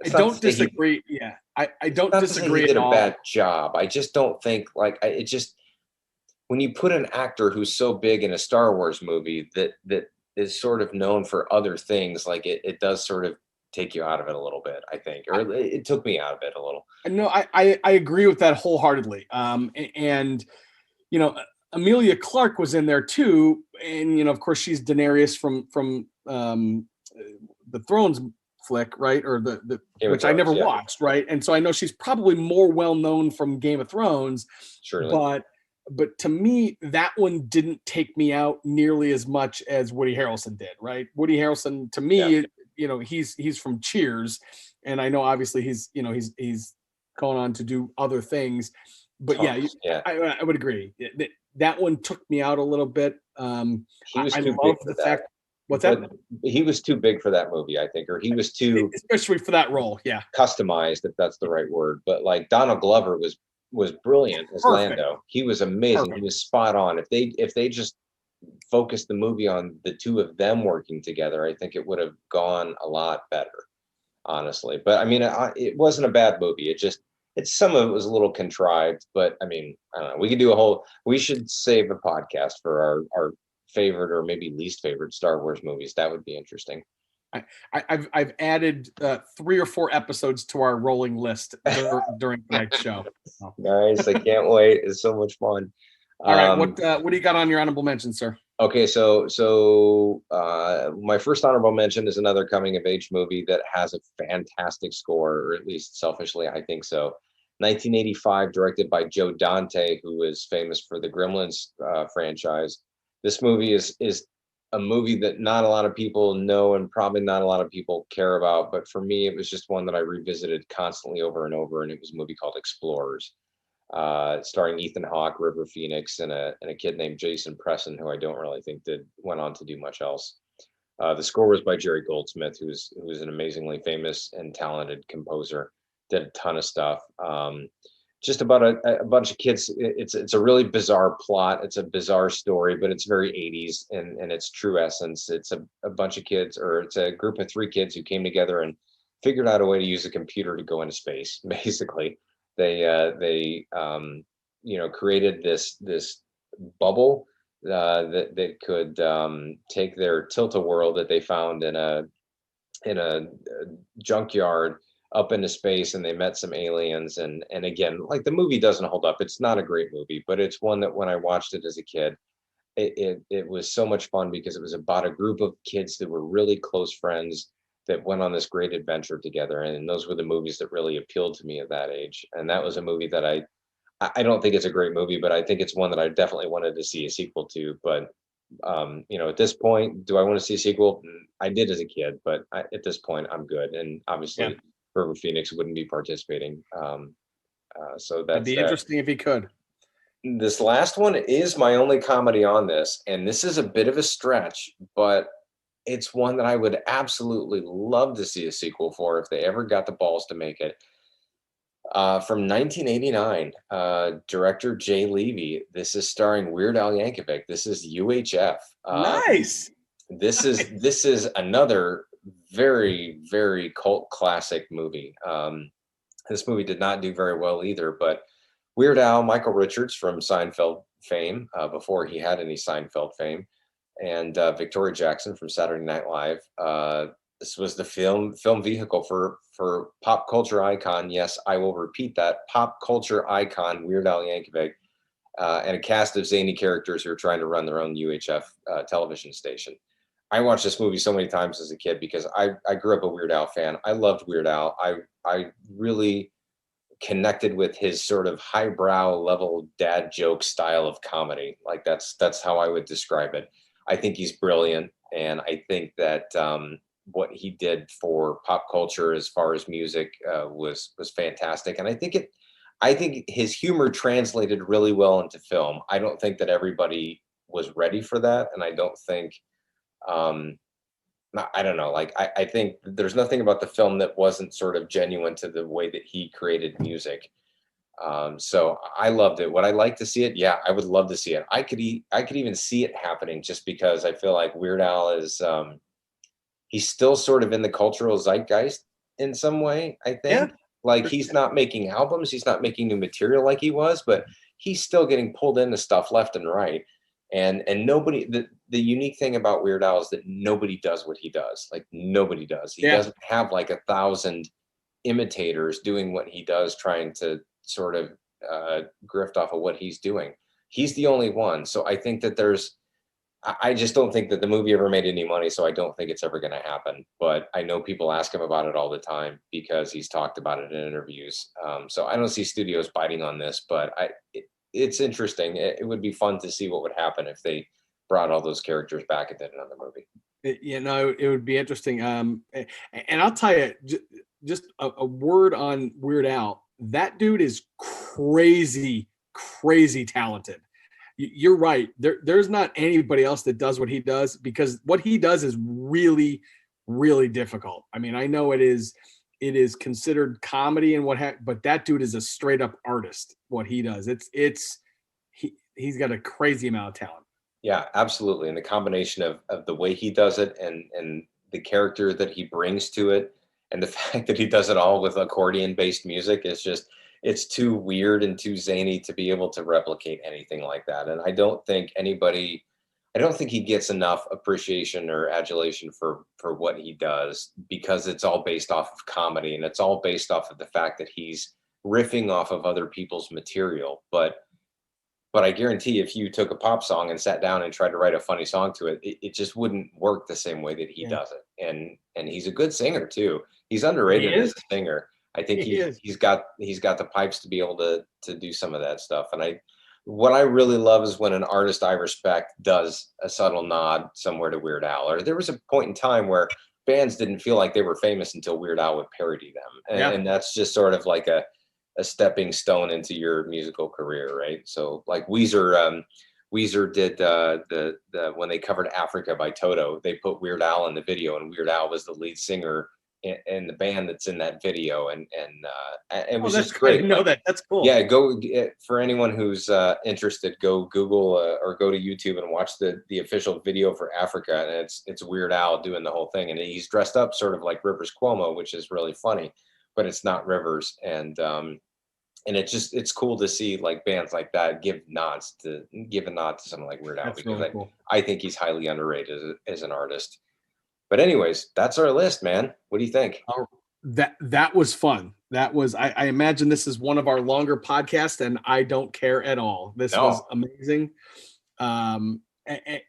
I it's not to don't say he disagree. Yeah, I don't not to say he disagree did at a all. bad job. I just don't think like it just when you put an actor who's so big in a Star Wars movie that is sort of known for other things, like it does sort of take you out of it a little bit, I think, or it took me out of it a little. No, I agree with that wholeheartedly. And you know, Amelia Clark was in there too, and of course, she's Daenerys from the Thrones flick, right? Or the Game of which I Thrones, never yeah, watched, right? And so I know she's probably more well known from Game of Thrones, surely. but to me, that one didn't take me out nearly as much as Woody Harrelson did, right? Woody Harrelson, to Yeah, me, he's from Cheers, and I know obviously he's going on to do other things, but yeah, tons. Yeah, I would agree that one took me out a little bit. he was I too love big for the that. fact. What's that? But he was too big for that movie, I think, or he was too Especially for that role, yeah, customized, if that's the right word. But like Donald Glover was brilliant as perfect, Lando. He was amazing. He perfect. was spot on. If they just focused the movie on the two of them working together, I think it would have gone a lot better, honestly. But I mean, it wasn't a bad movie. It's some of it was a little contrived, but I mean, I don't know. We could do a whole. We should save a podcast for our favorite or maybe least favorite Star Wars movies. That would be interesting. I've added 3 or 4 episodes to our rolling list during tonight's show. So. Nice. I can't wait. It's so much fun. All right, Um, what do you got on your honorable mention, sir? okay, so my first honorable mention is another coming of age movie that has a fantastic score, or at least selfishly, I think so. 1985, directed by Joe Dante, who is famous for the Gremlins franchise. This movie is a movie that not a lot of people know and probably not a lot of people care about, but for me, it was just one that I revisited constantly over and over, and it was a movie called Explorers. starring Ethan Hawke, River Phoenix, and a kid named Jason Presson, who I don't really think went on to do much else. The score was by Jerry Goldsmith, who's an amazingly famous and talented composer. Did a ton of stuff. Just about a bunch of kids. It's a really bizarre plot. It's a bizarre story, but it's very 80s in its true essence. It's a bunch of kids, or it's a group of 3 kids who came together and figured out a way to use a computer to go into space. Basically, they created this bubble that could take their tilt-a-whirl that they found in a junkyard up into space, and they met some aliens. And again, like, the movie doesn't hold up. It's not a great movie, but it's one that when I watched it as a kid, it was so much fun, because it was about a group of kids that were really close friends that went on this great adventure together. And those were the movies that really appealed to me at that age. And that was a movie that I don't think it's a great movie, but I think it's one that I definitely wanted to see a sequel to. But at this point, do I want to see a sequel? I did as a kid, but at this point, I'm good. And Yeah, obviously, River Phoenix wouldn't be participating. So it'd that's be that. interesting if he could. This last one is my only comedy on this, and this is a bit of a stretch, but it's one that I would absolutely love to see a sequel for if they ever got the balls to make it. From 1989, director Jay Levy. This is starring Weird Al Yankovic. This is UHF. Nice. This is another very, very cult classic movie. This movie did not do very well either, but Weird Al, Michael Richards from Seinfeld fame, before he had any Seinfeld fame, and Victoria Jackson from Saturday Night Live. This was the film vehicle for pop culture icon. Yes, I will repeat that: pop culture icon Weird Al Yankovic, and a cast of zany characters who are trying to run their own UHF television station. I watched this movie so many times as a kid because I grew up a Weird Al fan. I loved Weird Al. I really connected with his sort of highbrow level dad joke style of comedy. Like, that's how I would describe it. I think he's brilliant, and I think that what he did for pop culture as far as music was fantastic. And I think his humor translated really well into film. I don't think that everybody was ready for that, and I don't think I don't know. Like, I think there's nothing about the film that wasn't sort of genuine to the way that he created music. So I loved it. Would I like to see it? Yeah, I would love to see it. I could even see it happening, just because I feel like Weird Al is he's still sort of in the cultural zeitgeist in some way. I Yeah. think, like, he's not making albums, he's not making new material like he was, but he's still getting pulled into stuff left and right. And nobody, the unique thing about Weird Al is that nobody does what he does. Like, nobody does. He Yeah. doesn't have like 1,000 imitators doing what he does, trying to sort of grift off of what he's doing. He's the only one. So I think that I just don't think that the movie ever made any money. So I don't think it's ever going to happen. But I know people ask him about it all the time because he's talked about it in interviews. So I don't see studios biting on this, but it's interesting. It would be fun to see what would happen if they brought all those characters back and did another movie. It would be interesting. And I'll tell you, just a word on Weird Al. That dude is crazy, crazy talented. You're right. There's not anybody else that does what he does, because what he does is really, really difficult. I mean, I know it is considered comedy and but that dude is a straight up artist. What he does, he's got a crazy amount of talent. Yeah, absolutely. And the combination of the way he does it, and the character that he brings to it, and the fact that he does it all with accordion based music is just, it's too weird and too zany to be able to replicate anything like that. And I don't think he gets enough appreciation or adulation for what he does, because it's all based off of comedy, and it's all based off of the fact that he's riffing off of other people's material. But I guarantee if you took a pop song and sat down and tried to write a funny song to it, it just wouldn't work the same way that he does it. And he's a good singer too. He's underrated as a singer. I think he's got the pipes to be able to do some of that stuff. And what I really love is when an artist I respect does a subtle nod somewhere to Weird Al. Or there was a point in time where bands didn't feel like they were famous until Weird Al would parody them. And that's just sort of like a stepping stone into your musical career, right? So like Weezer did the when they covered Africa by Toto, they put Weird Al in the video, and Weird Al was the lead singer in the band that's in that video, and it Oh, was that's just I great. didn't know Like, that. That's cool. yeah, for anyone who's interested, go Google or go to YouTube and watch the official video for Africa, and it's Weird Al doing the whole thing, and he's dressed up sort of like Rivers Cuomo, which is really funny, but it's not Rivers, and it's cool to see like bands like that give a nod to someone like Weird Al, That's because really cool. I think he's highly underrated as an artist. But anyways, that's our list, man. What do you think? Oh, that was fun. That was I imagine this is one of our longer podcasts, and I don't care at all. This was No. amazing. And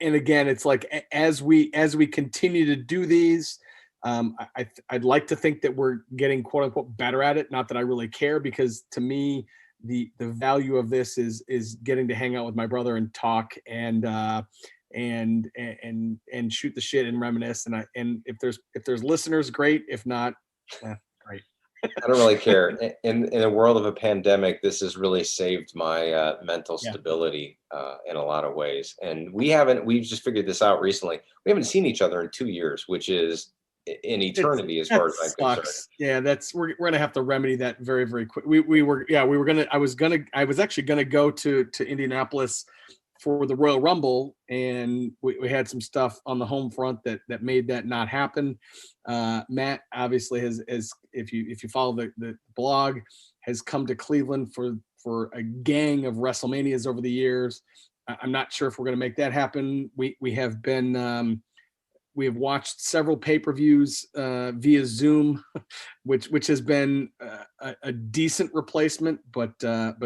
again, it's like as we continue to do these, I'd like to think that we're getting quote unquote better at it. Not that I really care, because to me, the value of this is getting to hang out with my brother and talk and shoot the shit and reminisce. And if there's listeners, great. If not, great. I don't really care. In a world of a pandemic, this has really saved my mental Yeah, stability in a lot of ways. And we've just figured this out recently. We haven't seen each other in 2 years, which is in eternity as that far as I'm concerned. sucks. Yeah, we're gonna have to remedy that very, very quick. We were gonna. I was actually gonna go to Indianapolis for the Royal Rumble, and we had some stuff on the home front that made that not happen. Matt obviously has if you follow the blog, has come to Cleveland for a gang of WrestleManias over the years. I'm not sure if we're going to make that happen. We have been we have watched several pay-per-views via Zoom, which has been a decent replacement, but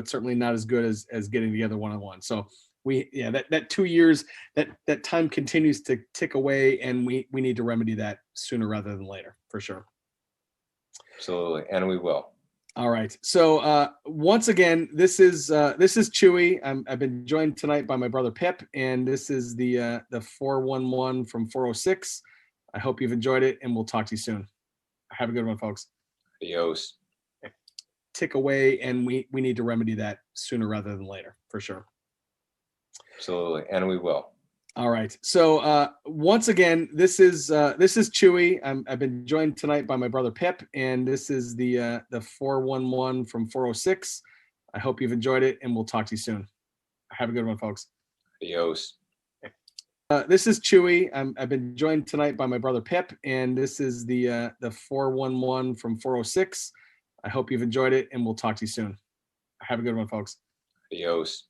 certainly not as good as getting together one-on-one. So that 2 years, that time continues to tick away, and we need to remedy that sooner rather than later, for sure. Absolutely, and we will. All right. So once again, this is Chewie. I've been joined tonight by my brother Pip, and this is the 411 from 406. I hope you've enjoyed it, and we'll talk to you soon. Have a good one, folks. Adios. Tick away, and we need to remedy that sooner rather than later, for sure. Absolutely, and we will. All right. So once again, this is Chewie. I've been joined tonight by my brother Pip, and this is the 411 from 406. I hope you've enjoyed it, and we'll talk to you soon. Have a good one, folks. Adios. This is Chewie. I've been joined tonight by my brother Pip, and this is the 411 from 406. I hope you've enjoyed it, and we'll talk to you soon. Have a good one, folks. Adios.